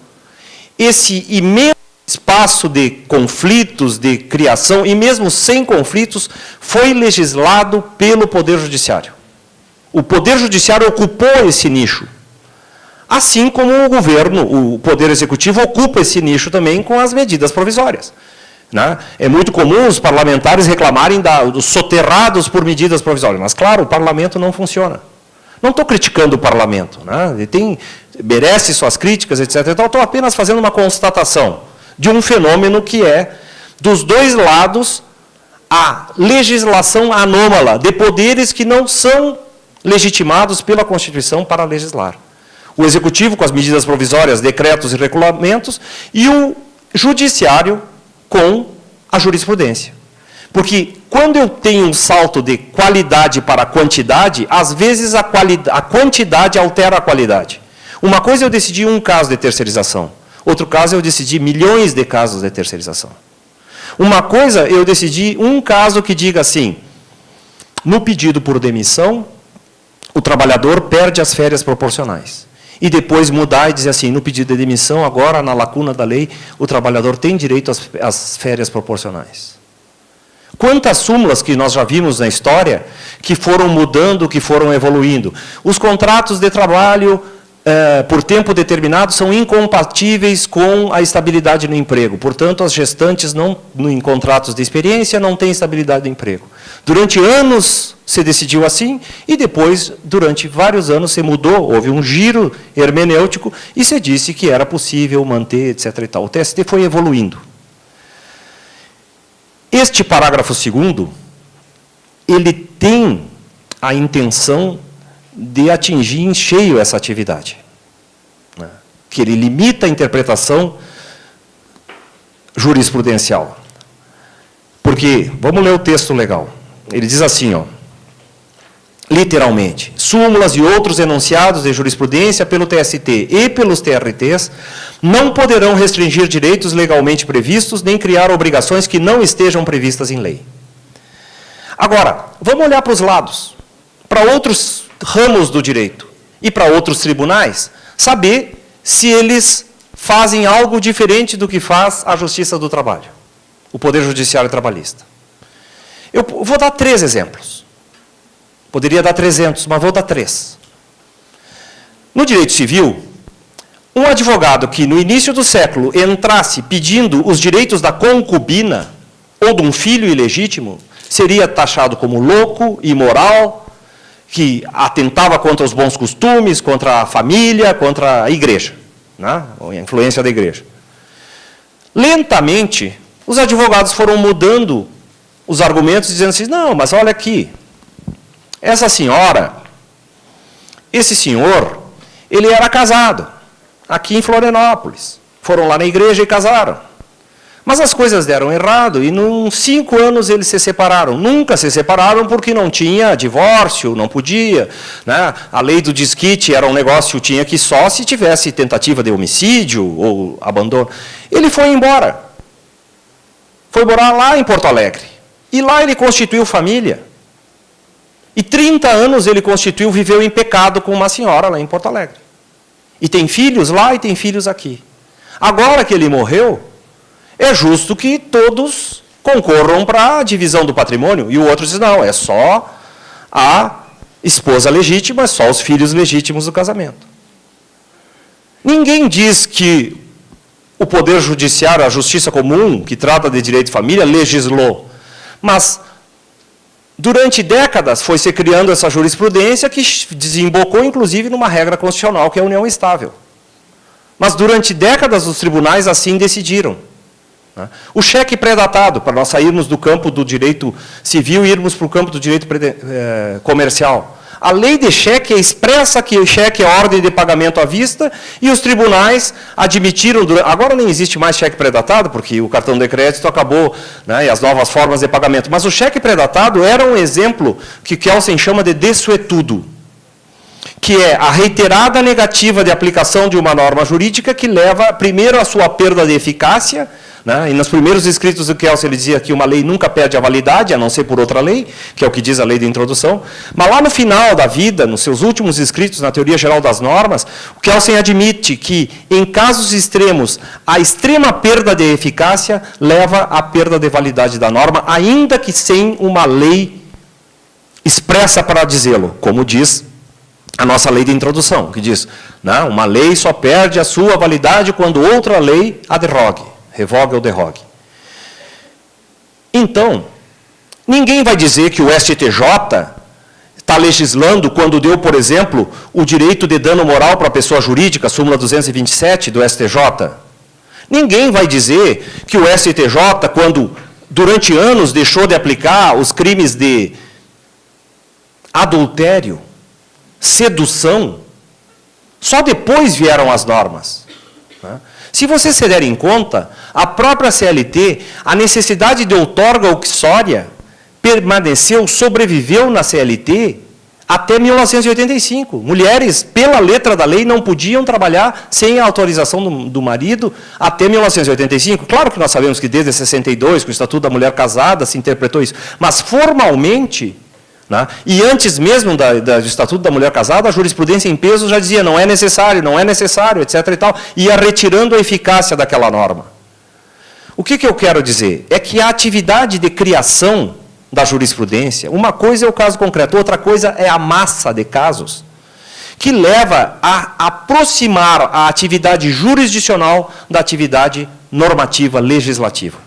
esse imenso espaço de conflitos, de criação, e mesmo sem conflitos, foi legislado pelo Poder Judiciário. O Poder Judiciário ocupou esse nicho. Assim como o governo, o Poder Executivo, ocupa esse nicho também com as medidas provisórias. Né? É muito comum os parlamentares reclamarem dos soterrados por medidas provisórias, mas, claro, o parlamento não funciona. Não estou criticando o parlamento, né? Ele merece suas críticas, etc. Então, estou apenas fazendo uma constatação de um fenômeno que é, dos dois lados, a legislação anômala de poderes que não são legitimados pela Constituição para legislar. O Executivo com as medidas provisórias, decretos e regulamentos, e o Judiciário com a jurisprudência. Porque quando eu tenho um salto de qualidade para quantidade, às vezes a quantidade altera a qualidade. Uma coisa é eu decidir um caso de terceirização, outro caso é eu decidir milhões de casos de terceirização. Uma coisa é eu decidir um caso que diga assim, no pedido por demissão, o trabalhador perde as férias proporcionais. E depois mudar e dizer assim, no pedido de demissão, agora, na lacuna da lei, o trabalhador tem direito às férias proporcionais. Quantas súmulas que nós já vimos na história que foram mudando, que foram evoluindo. Os contratos de trabalho por tempo determinado são incompatíveis com a estabilidade no emprego. Portanto, as gestantes em contratos de experiência não têm estabilidade no emprego. Durante anos se decidiu assim e depois, durante vários anos, se mudou, houve um giro hermenêutico e se disse que era possível manter, etc. e tal. O TST foi evoluindo. Este parágrafo 2º, ele tem a intenção de atingir em cheio essa atividade. Né? Que ele limita a interpretação jurisprudencial. Porque, vamos ler o texto legal. Ele diz assim, ó, literalmente, súmulas e outros enunciados de jurisprudência pelo TST e pelos TRTs não poderão restringir direitos legalmente previstos nem criar obrigações que não estejam previstas em lei. Agora, vamos olhar para os lados, para outros ramos do direito e para outros tribunais, saber se eles fazem algo diferente do que faz a Justiça do Trabalho, o Poder Judiciário Trabalhista. Eu vou dar 3 exemplos. Poderia dar 300, mas vou dar 3. No direito civil, um advogado que no início do século entrasse pedindo os direitos da concubina ou de um filho ilegítimo, seria taxado como louco, imoral, que atentava contra os bons costumes, contra a família, contra a igreja, né? A influência da igreja. Lentamente, os advogados foram mudando os argumentos, dizendo assim, não, mas olha aqui, essa senhora, esse senhor, ele era casado, aqui em Florianópolis. Foram lá na igreja e casaram. Mas as coisas deram errado e, em 5 anos, eles se separaram. Nunca se separaram porque não tinha divórcio, não podia. Né? A lei do desquite era um negócio, tinha que só se tivesse tentativa de homicídio ou abandono. Ele foi embora. Foi morar lá em Porto Alegre. E lá ele constituiu família. E 30 anos ele viveu em pecado com uma senhora lá em Porto Alegre. E tem filhos lá e tem filhos aqui. Agora que ele morreu, é justo que todos concorram para a divisão do patrimônio. E o outro diz, não, é só a esposa legítima, é só os filhos legítimos do casamento. Ninguém diz que o Poder Judiciário, a Justiça Comum, que trata de direito de família, legislou. Mas, durante décadas, foi se criando essa jurisprudência que desembocou, inclusive, numa regra constitucional, que é a união estável. Mas, durante décadas, os tribunais assim decidiram. O cheque pré-datado, para nós sairmos do campo do direito civil e irmos para o campo do direito comercial. A lei de cheque é expressa que o cheque é ordem de pagamento à vista e os tribunais admitiram, agora nem existe mais cheque pré-datado, porque o cartão de crédito acabou, né, e as novas formas de pagamento, mas o cheque pré-datado era um exemplo que Kelsen chama de desuetudo, que é a reiterada negativa de aplicação de uma norma jurídica que leva, primeiro, à sua perda de eficácia, né? E nos primeiros escritos do Kelsen ele dizia que uma lei nunca perde a validade, a não ser por outra lei, que é o que diz a lei de introdução. Mas lá no final da vida, nos seus últimos escritos na Teoria Geral das Normas, o Kelsen admite que, em casos extremos, a extrema perda de eficácia leva à perda de validade da norma, ainda que sem uma lei expressa para dizê-lo, como diz a nossa lei de introdução, que diz, né, uma lei só perde a sua validade quando outra lei a derrogue. Revogue ou derrogue. Então, ninguém vai dizer que o STJ está legislando quando deu, por exemplo, o direito de dano moral para a pessoa jurídica, súmula 227 do STJ. Ninguém vai dizer que o STJ, quando durante anos deixou de aplicar os crimes de adultério, sedução, só depois vieram as normas. Se vocês se derem conta, a própria CLT, a necessidade de outorga uxória permaneceu, sobreviveu na CLT até 1985. Mulheres, pela letra da lei, não podiam trabalhar sem a autorização do marido até 1985. Claro que nós sabemos que desde 62, com o Estatuto da Mulher Casada, se interpretou isso. Mas, formalmente, né, e antes mesmo do Estatuto da Mulher Casada, a jurisprudência em peso já dizia não é necessário, etc. e tal, ia retirando a eficácia daquela norma. O que eu quero dizer? É que a atividade de criação da jurisprudência, uma coisa é o caso concreto, outra coisa é a massa de casos, que leva a aproximar a atividade jurisdicional da atividade normativa, legislativa.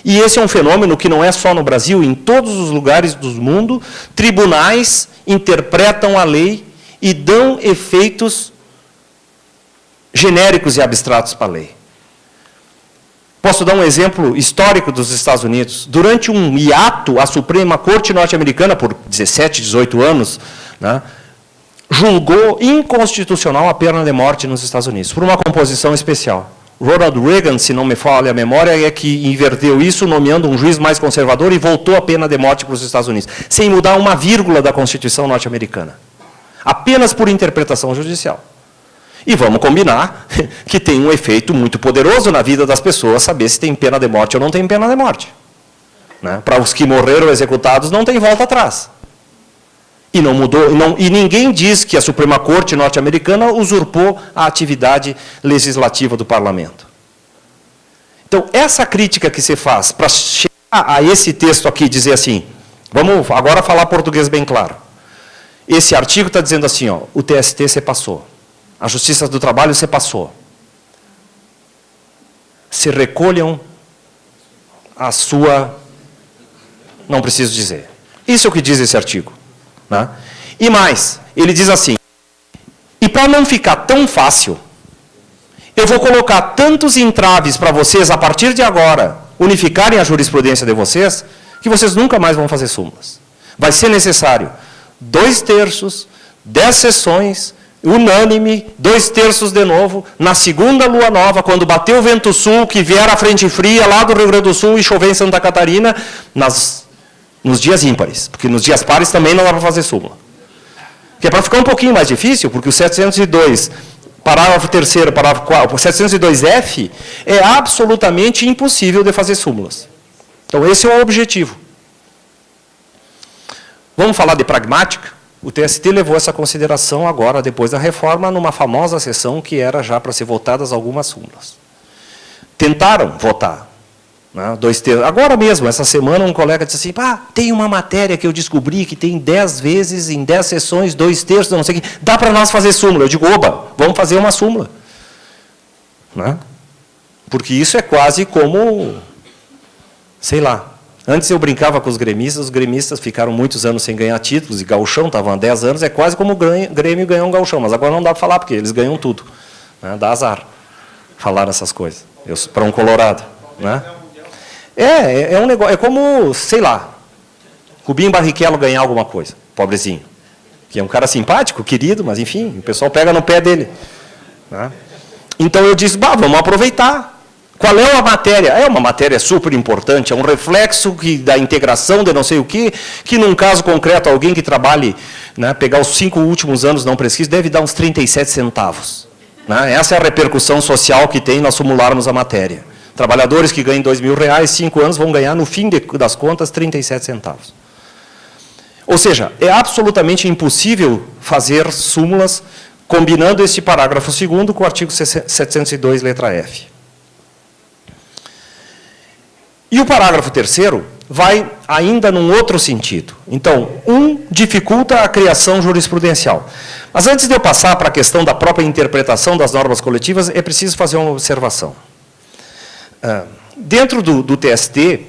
E esse é um fenômeno que não é só no Brasil, em todos os lugares do mundo, tribunais interpretam a lei e dão efeitos genéricos e abstratos para a lei. Posso dar um exemplo histórico dos Estados Unidos. Durante um hiato, a Suprema Corte norte-americana, por 17, 18 anos, né, julgou inconstitucional a pena de morte nos Estados Unidos, por uma composição especial. Ronald Reagan, se não me falha a memória, é que inverteu isso, nomeando um juiz mais conservador e voltou a pena de morte para os Estados Unidos, sem mudar uma vírgula da Constituição norte-americana. Apenas por interpretação judicial. E vamos combinar que tem um efeito muito poderoso na vida das pessoas saber se tem pena de morte ou não tem pena de morte. Né? Para os que morreram executados, não tem volta atrás. E não mudou, e ninguém diz que a Suprema Corte norte-americana usurpou a atividade legislativa do parlamento. Então, essa crítica que se faz para chegar a esse texto aqui, dizer assim, vamos agora falar português bem claro. Esse artigo está dizendo assim, ó, o TST se passou, a Justiça do Trabalho se passou. Se recolham a sua... Não preciso dizer. Isso é o que diz esse artigo. Né? E mais, ele diz assim, e para não ficar tão fácil, eu vou colocar tantos entraves para vocês, a partir de agora, unificarem a jurisprudência de vocês, que vocês nunca mais vão fazer súmulas. Vai ser necessário 2/3, 10 sessões, unânime, 2/3 de novo, na segunda lua nova, quando bater o vento sul, que vier a frente fria lá do Rio Grande do Sul e chover em Santa Catarina, nos dias ímpares, porque nos dias pares também não dá para fazer súmula. Que é para ficar um pouquinho mais difícil, porque o 702, parágrafo 3º, parágrafo 4, o 702F, é absolutamente impossível de fazer súmulas. Então, esse é o objetivo. Vamos falar de pragmática? O TST levou essa consideração agora, depois da reforma, numa famosa sessão que era já para ser votadas algumas súmulas. Tentaram votar. 2/3. Agora mesmo, essa semana, um colega disse assim, tem uma matéria que eu descobri que tem 10 vezes, em 10 sessões, 2/3, não sei o que, dá para nós fazer súmula. Eu digo, oba, vamos fazer uma súmula. Né? Porque isso é quase como, sei lá, antes eu brincava com os gremistas ficaram muitos anos sem ganhar títulos, e gauchão, estavam há 10 anos, é quase como o Grêmio ganhou um gauchão, mas agora não dá para falar, porque eles ganham tudo. Né? Dá azar falar essas coisas, para um colorado. Né? É um negócio, é como, sei lá, Rubinho Barrichello ganhar alguma coisa, pobrezinho. que é um cara simpático, querido, mas, enfim, o pessoal pega no pé dele. Né? Então, eu disse, vamos aproveitar. Qual é a matéria? É uma matéria super importante, é um reflexo da integração de não sei o quê, que, num caso concreto, alguém que trabalhe, né, pegar os 5 últimos anos não pesquisa, deve dar uns 37 centavos. Né? Essa é a repercussão social que tem nós formularmos a matéria. Trabalhadores que ganham R$2.000, 5 anos, vão ganhar, no fim das contas, 37 centavos. Ou seja, é absolutamente impossível fazer súmulas combinando este parágrafo 2º com o artigo 702, letra F. E o parágrafo 3º vai ainda num outro sentido. Então, dificulta a criação jurisprudencial. Mas antes de eu passar para a questão da própria interpretação das normas coletivas, é preciso fazer uma observação. Dentro do TST,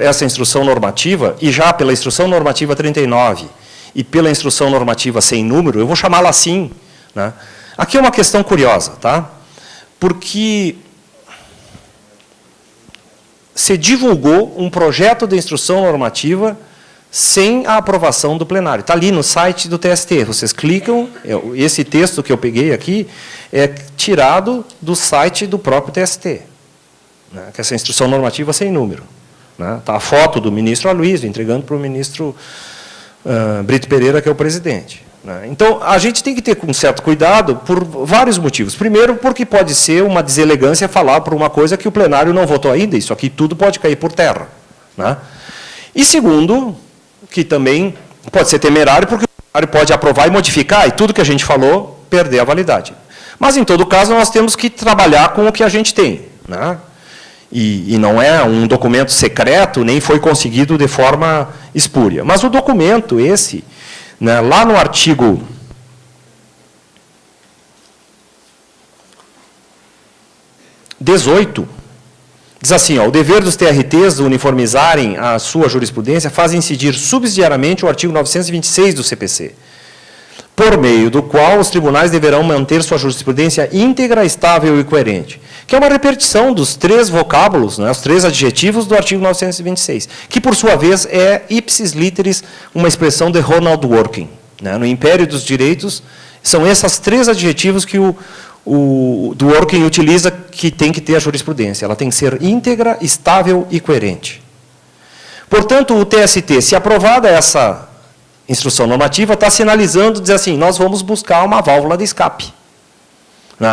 essa instrução normativa, e já pela instrução normativa 39 e pela instrução normativa sem número, eu vou chamá-la assim. Né? Aqui é uma questão curiosa, tá? Porque se divulgou um projeto de instrução normativa sem a aprovação do plenário. Está ali no site do TST. Vocês clicam, esse texto que eu peguei aqui é tirado do site do próprio TST, né, que é essa instrução normativa sem número. Está a foto do ministro Aloysio entregando para o ministro Brito Pereira, que é o presidente. Então, a gente tem que ter um certo cuidado por vários motivos. Primeiro, porque pode ser uma deselegância falar por uma coisa que o plenário não votou ainda. Isso aqui tudo pode cair por terra. Né? E segundo, que também pode ser temerário, porque o plenário pode aprovar e modificar, e tudo que a gente falou perder a validade. Mas, em todo caso, nós temos que trabalhar com o que a gente tem. Né? E não é um documento secreto, nem foi conseguido de forma espúria. Mas o documento, esse... Lá no artigo 18, diz assim, o dever dos TRTs de uniformizarem a sua jurisprudência faz incidir subsidiariamente o artigo 926 do CPC, por meio do qual os tribunais deverão manter sua jurisprudência íntegra, estável e coerente, que é uma repetição dos 3 vocábulos, os 3 adjetivos do artigo 926, que, por sua vez, é ipsis literis uma expressão de Ronald Dworkin. No Império dos Direitos, são esses 3 adjetivos que o Dworkin utiliza, que tem que ter a jurisprudência. Ela tem que ser íntegra, estável e coerente. Portanto, o TST, se aprovada essa instrução normativa, está sinalizando, diz assim, nós vamos buscar uma válvula de escape.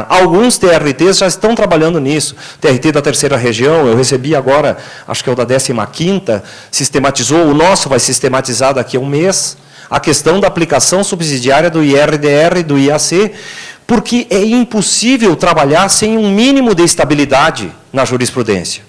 Alguns TRTs já estão trabalhando nisso. TRT da 3ª região, eu recebi agora, acho que é o da 15ª, sistematizou, o nosso vai sistematizar daqui a um mês, a questão da aplicação subsidiária do IRDR, do IAC, porque é impossível trabalhar sem um mínimo de estabilidade na jurisprudência.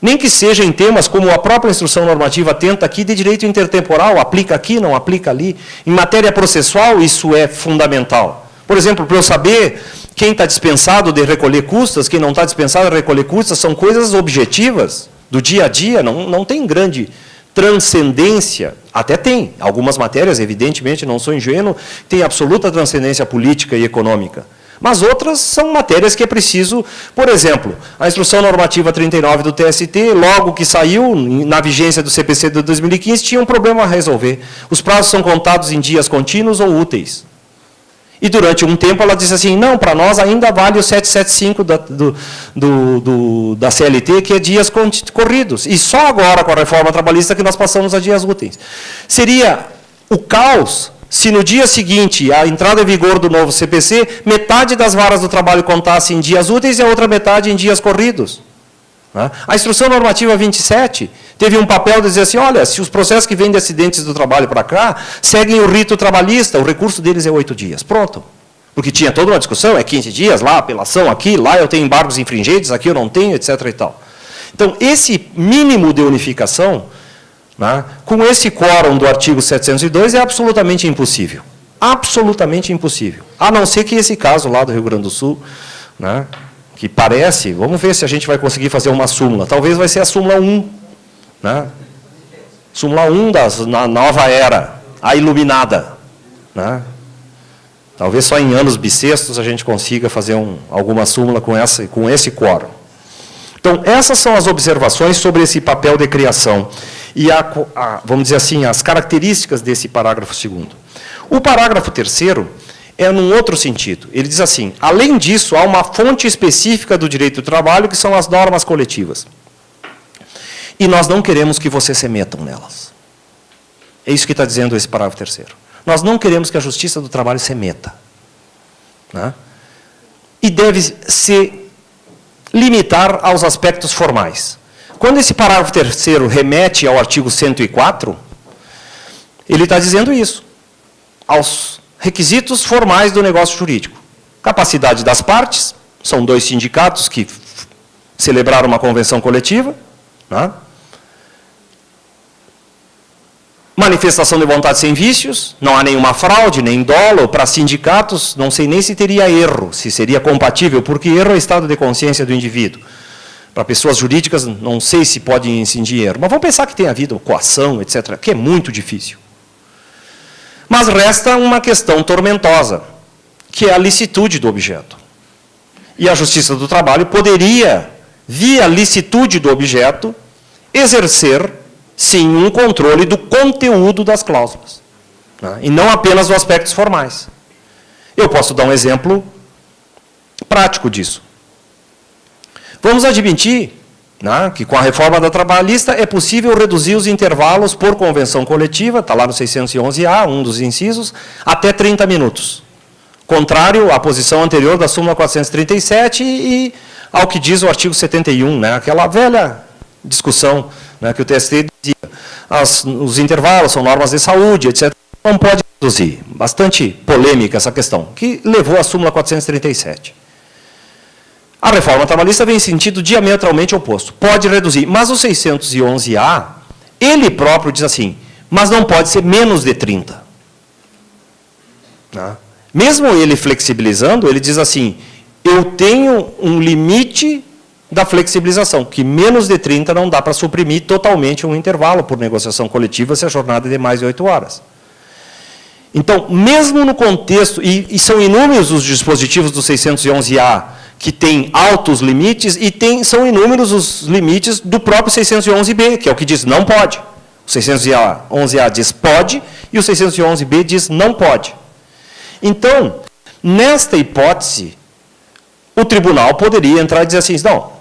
Nem que seja em temas como a própria instrução normativa tenta aqui, de direito intertemporal, aplica aqui, não aplica ali. Em matéria processual, isso é fundamental. Por exemplo, para eu saber quem está dispensado de recolher custas, quem não está dispensado de recolher custas, são coisas objetivas do dia a dia, não tem grande transcendência. Até tem. Algumas matérias, evidentemente, não sou ingênuo, tem absoluta transcendência política e econômica. Mas outras são matérias que é preciso, por exemplo, a instrução normativa 39 do TST, logo que saiu, na vigência do CPC de 2015, tinha um problema a resolver. Os prazos são contados em dias contínuos ou úteis. E, durante um tempo, ela disse assim, não, para nós ainda vale o 775 da CLT, que é dias corridos. E só agora, com a reforma trabalhista, que nós passamos a dias úteis. Seria o caos se, no dia seguinte, a entrada em vigor do novo CPC, metade das varas do trabalho contasse em dias úteis e a outra metade em dias corridos. A instrução normativa 27 teve um papel de dizer assim, olha, se os processos que vêm de acidentes do trabalho para cá seguem o rito trabalhista, o recurso deles é 8 dias. Pronto. Porque tinha toda uma discussão, é 15 dias, lá apelação aqui, lá eu tenho embargos infringentes, aqui eu não tenho, etc. e tal. Então, esse mínimo de unificação, com esse quórum do artigo 702, é absolutamente impossível. Absolutamente impossível. A não ser que esse caso lá do Rio Grande do Sul, que parece, vamos ver se a gente vai conseguir fazer uma súmula. Talvez vai ser a súmula 1. Súmula 1 na nova era, a iluminada. Talvez só em anos bissextos a gente consiga fazer alguma súmula com esse quórum. Então, essas são as observações sobre esse papel de criação. e, vamos dizer assim, as características desse parágrafo 2º. O parágrafo 3º é num outro sentido. Ele diz assim, além disso, há uma fonte específica do direito do trabalho, que são as normas coletivas. E nós não queremos que vocês se metam nelas. É isso que está dizendo esse parágrafo 3º. Nós não queremos que a Justiça do Trabalho se meta. Né? E deve se limitar aos aspectos formais. Quando esse parágrafo 3º remete ao artigo 104, ele está dizendo isso, aos requisitos formais do negócio jurídico. Capacidade das partes, são 2 sindicatos que celebraram uma convenção coletiva, né? Manifestação de vontade sem vícios, não há nenhuma fraude, nem dolo. Para sindicatos, não sei nem se teria erro, se seria compatível, porque erro é estado de consciência do indivíduo. Para pessoas jurídicas, não sei se pode incidir erro. Mas vamos pensar que tem havido coação, etc., que é muito difícil. Mas resta uma questão tormentosa, que é a licitude do objeto. E a Justiça do Trabalho poderia, via licitude do objeto, exercer, sim, um controle do conteúdo das cláusulas, né? E não apenas dos aspectos formais. Eu posso dar um exemplo prático disso. Vamos admitir, né, que com a reforma da trabalhista é possível reduzir os intervalos por convenção coletiva, está lá no 611-A, um dos incisos, até 30 minutos. Contrário à posição anterior da súmula 437 e ao que diz o artigo 71, né, aquela velha discussão, né, que o TST dizia, os intervalos são normas de saúde, etc. Não pode reduzir. Bastante polêmica essa questão, que levou à súmula 437. A reforma trabalhista vem em sentido diametralmente oposto. Pode reduzir, mas o 611-A, ele próprio diz assim, mas não pode ser menos de 30. Né? Mesmo ele flexibilizando, ele diz assim, eu tenho um limite da flexibilização, que menos de 30 não dá para suprimir totalmente um intervalo por negociação coletiva se a jornada é de mais de 8 horas. Então, mesmo no contexto, e são inúmeros os dispositivos do 611-A que têm altos limites, e são inúmeros os limites do próprio 611-B, que é o que diz não pode. O 611-A diz pode, e o 611-B diz não pode. Então, nesta hipótese, o tribunal poderia entrar e dizer assim, não,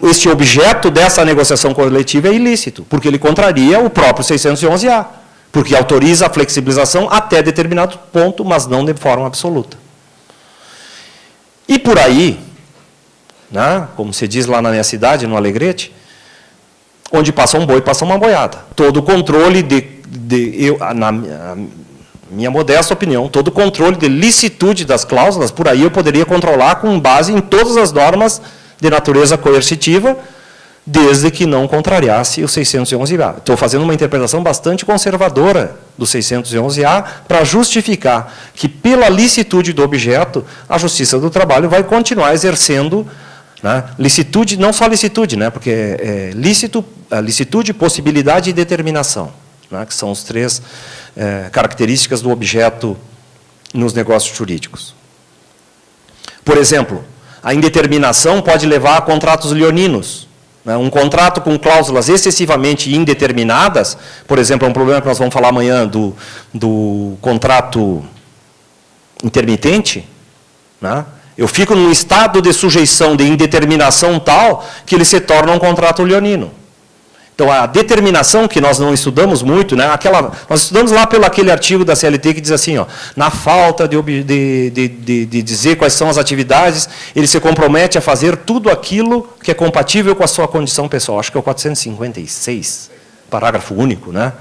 este objeto dessa negociação coletiva é ilícito, porque ele contraria o próprio 611-A, porque autoriza a flexibilização até determinado ponto, mas não de forma absoluta. E por aí, né, como se diz lá na minha cidade, no Alegrete, onde passa um boi, passa uma boiada. Todo o controle na minha modesta opinião, todo o controle de licitude das cláusulas, por aí eu poderia controlar com base em todas as normas de natureza coercitiva, desde que não contrariasse o 611-A. Estou fazendo uma interpretação bastante conservadora do 611-A para justificar que, pela licitude do objeto, a Justiça do Trabalho vai continuar exercendo, né, licitude, não só licitude, né, porque é licitude, possibilidade e determinação, né, que são as 3 características do objeto nos negócios jurídicos. Por exemplo, a indeterminação pode levar a contratos leoninos. Um contrato com cláusulas excessivamente indeterminadas, por exemplo, é um problema que nós vamos falar amanhã do contrato intermitente, né? Eu fico num estado de sujeição de indeterminação tal que ele se torna um contrato leonino. Então, a determinação, que nós não estudamos muito, né, nós estudamos lá pelo aquele artigo da CLT que diz assim, ó, na falta de dizer quais são as atividades, ele se compromete a fazer tudo aquilo que é compatível com a sua condição pessoal. Acho que é o 456, parágrafo único. Né?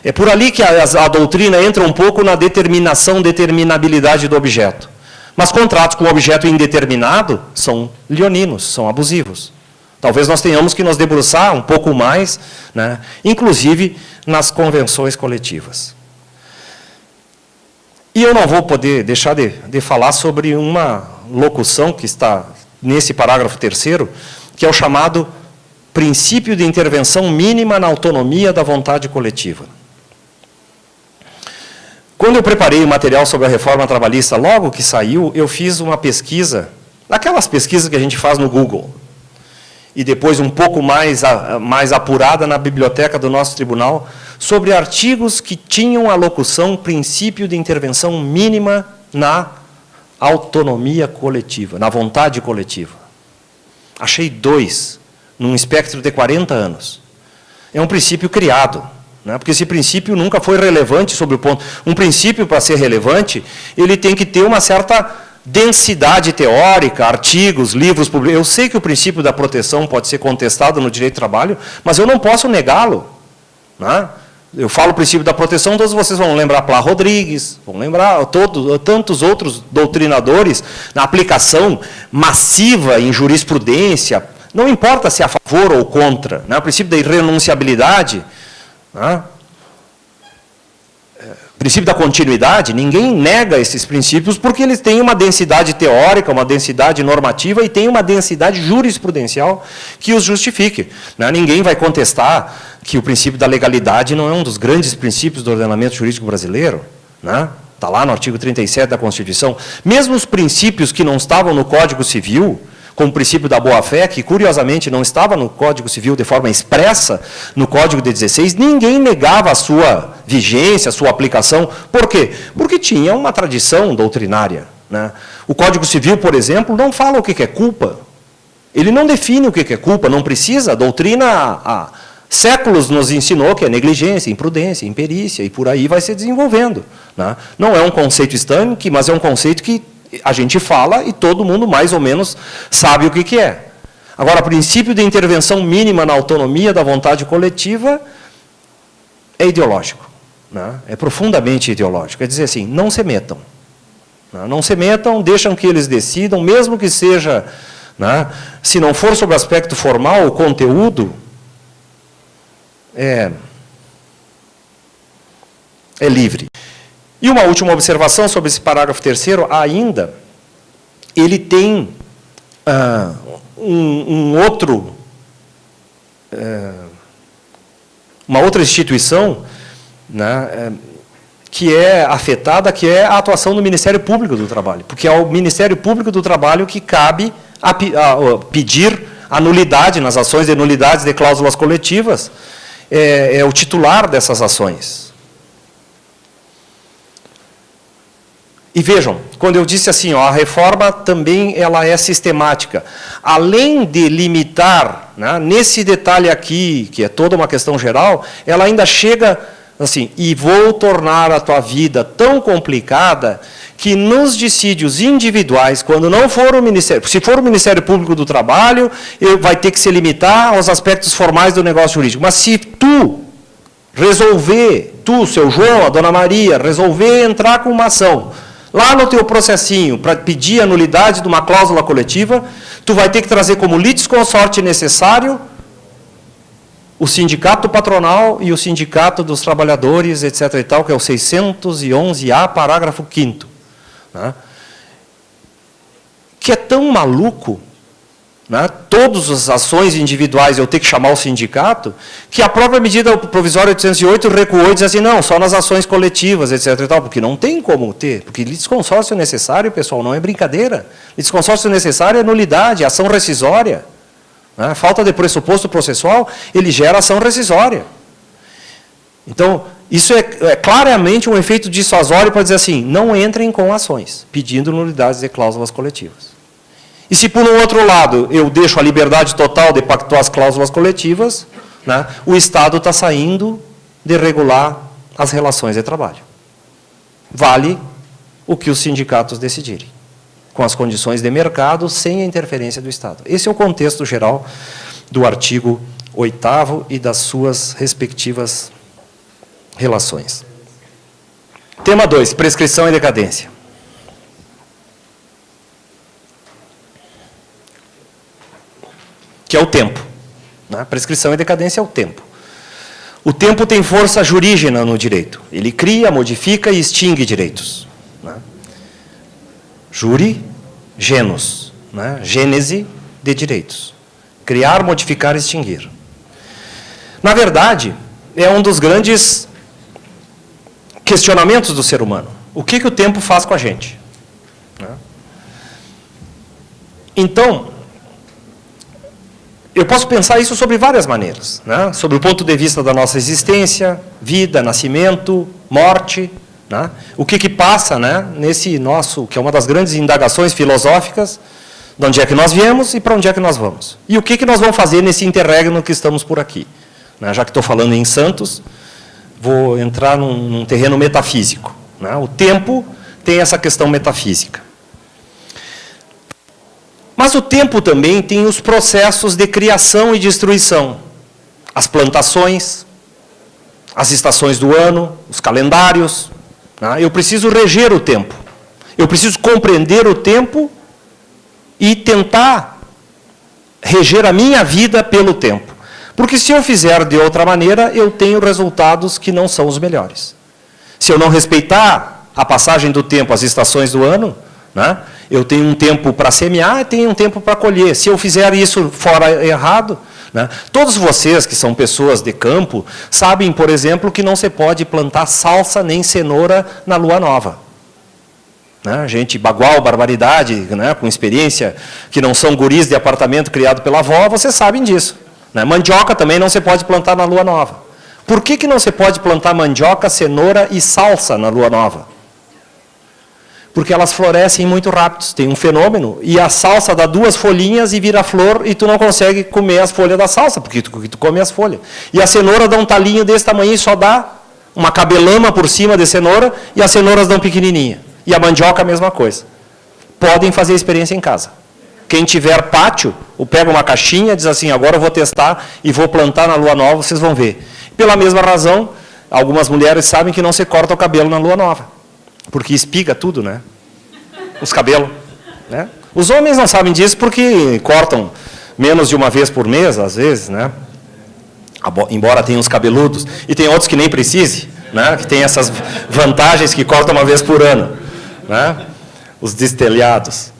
É por ali que a doutrina entra um pouco na determinabilidade do objeto. Mas contratos com objeto indeterminado são leoninos, são abusivos. Talvez nós tenhamos que nos debruçar um pouco mais, né, inclusive nas convenções coletivas. E eu não vou poder deixar de falar sobre uma locução que está nesse parágrafo 3º, que é o chamado princípio de intervenção mínima na autonomia da vontade coletiva. Quando eu preparei o material sobre a reforma trabalhista, logo que saiu, eu fiz uma pesquisa, daquelas pesquisas que a gente faz no Google. e depois um pouco mais apurada na biblioteca do nosso tribunal, sobre artigos que tinham a locução princípio de intervenção mínima na autonomia coletiva, na vontade coletiva. Achei 2, num espectro de 40 anos. É um princípio criado, né? Porque esse princípio nunca foi relevante sobre o ponto. Um princípio, para ser relevante, ele tem que ter uma certa densidade teórica, artigos, livros publicados. Eu sei que o princípio da proteção pode ser contestado no direito do trabalho, mas eu não posso negá-lo, né? Eu falo o princípio da proteção, todos vocês vão lembrar Plá Rodrigues, vão lembrar tantos outros doutrinadores na aplicação massiva em jurisprudência, não importa se é a favor ou contra, né? O princípio da irrenunciabilidade, né? O princípio da continuidade, ninguém nega esses princípios porque eles têm uma densidade teórica, uma densidade normativa e têm uma densidade jurisprudencial que os justifique, né? Ninguém vai contestar que o princípio da legalidade não é um dos grandes princípios do ordenamento jurídico brasileiro, né? Está lá no artigo 37 da Constituição. Mesmo os princípios que não estavam no Código Civil, como o princípio da boa-fé, que curiosamente não estava no Código Civil de forma expressa, no Código de 16, ninguém negava a sua vigência, a sua aplicação. Por quê? Porque tinha uma tradição doutrinária, né? O Código Civil, por exemplo, não fala o que é culpa. Ele não define o que é culpa, não precisa. A doutrina há séculos nos ensinou que é negligência, imprudência, imperícia, e por aí vai se desenvolvendo, né? Não é um conceito estanque, mas é um conceito que a gente fala e todo mundo mais ou menos sabe o que é. Agora, o princípio de intervenção mínima na autonomia da vontade coletiva é ideológico, né? É profundamente ideológico. É dizer assim, não se metam. Não se metam, deixam que eles decidam, mesmo que seja, né, se não for sobre o aspecto formal, o conteúdo é livre. E uma última observação sobre esse parágrafo 3º, ainda, ele tem uma outra instituição, né, que é afetada, que é a atuação do Ministério Público do Trabalho, porque é ao Ministério Público do Trabalho que cabe pedir a nulidade nas ações de nulidades de cláusulas coletivas, é o titular dessas ações. E vejam, quando eu disse assim, ó, a reforma também ela é sistemática. Além de limitar, né, nesse detalhe aqui, que é toda uma questão geral, ela ainda chega assim, e vou tornar a tua vida tão complicada que nos dissídios individuais, quando não for o Ministério, se for o Ministério Público do Trabalho, vai ter que se limitar aos aspectos formais do negócio jurídico. Mas se tu resolver, seu João, a Dona Maria, resolver entrar com uma ação lá no teu processinho, para pedir a nulidade de uma cláusula coletiva, tu vai ter que trazer como litisconsorte necessário o sindicato patronal e o sindicato dos trabalhadores, etc. e tal, que é o 611-A, parágrafo 5º. Né? Que é tão maluco, né, todas as ações individuais eu ter que chamar o sindicato, que a própria medida provisória 808 recuou e disse assim, não, só nas ações coletivas, etc. e tal, porque não tem como ter, porque litisconsórcio necessário, pessoal, não é brincadeira. Litisconsórcio necessário é nulidade, ação rescisória. Né, falta de pressuposto processual, ele gera ação rescisória. Então, isso é claramente um efeito dissuasório para dizer assim, não entrem com ações, pedindo nulidades de cláusulas coletivas. E se, por um outro lado, eu deixo a liberdade total de pactuar as cláusulas coletivas, né, o Estado está saindo de regular as relações de trabalho. Vale o que os sindicatos decidirem, com as condições de mercado, sem a interferência do Estado. Esse é o contexto geral do artigo 8º e das suas respectivas relações. Tema 2, prescrição e decadência. Que é o tempo. Né? Prescrição e decadência é o tempo. O tempo tem força jurígena no direito. Ele cria, modifica e extingue direitos. Né? Juri, genus. Né? Gênese de direitos. Criar, modificar e extinguir. Na verdade, é um dos grandes questionamentos do ser humano. O que o tempo faz com a gente? Né? Então, eu posso pensar isso sobre várias maneiras, né? Sobre o ponto de vista da nossa existência, vida, nascimento, morte, né? O que passa, né, nesse nosso, que é uma das grandes indagações filosóficas, de onde é que nós viemos e para onde é que nós vamos. E o que nós vamos fazer nesse interregno que estamos por aqui. Né? Já que estou falando em santos, vou entrar num terreno metafísico. Né? O tempo tem essa questão metafísica. Mas o tempo também tem os processos de criação e destruição. As plantações, as estações do ano, os calendários. Né? Eu preciso reger o tempo. Eu preciso compreender o tempo e tentar reger a minha vida pelo tempo. Porque se eu fizer de outra maneira, eu tenho resultados que não são os melhores. Se eu não respeitar a passagem do tempo, as estações do ano, né, eu tenho um tempo para semear e tenho um tempo para colher. Se eu fizer isso fora errado, né, todos vocês que são pessoas de campo, sabem, por exemplo, que não se pode plantar salsa nem cenoura na lua nova. Né, gente bagual, barbaridade, né, com experiência, que não são guris de apartamento criado pela avó, vocês sabem disso. Né, mandioca também não se pode plantar na lua nova. Por que não se pode plantar mandioca, cenoura e salsa na lua nova? Porque elas florescem muito rápido. Tem um fenômeno, e a salsa dá 2 folhinhas e vira flor, e tu não consegue comer as folhas da salsa, porque tu come as folhas. E a cenoura dá um talinho desse tamanho e só dá uma cabelama por cima de cenoura, e as cenouras dão pequenininha. E a mandioca a mesma coisa. Podem fazer a experiência em casa. Quem tiver pátio, pega uma caixinha, diz assim, agora eu vou testar e vou plantar na lua nova, vocês vão ver. Pela mesma razão, algumas mulheres sabem que não se corta o cabelo na lua nova. Porque espiga tudo, né? Os cabelos. Né? Os homens não sabem disso porque cortam menos de uma vez por mês, às vezes, né? Embora tenha uns cabeludos. E tem outros que nem precise, né? Que tem essas vantagens que cortam uma vez por ano. Né? Os destelhados.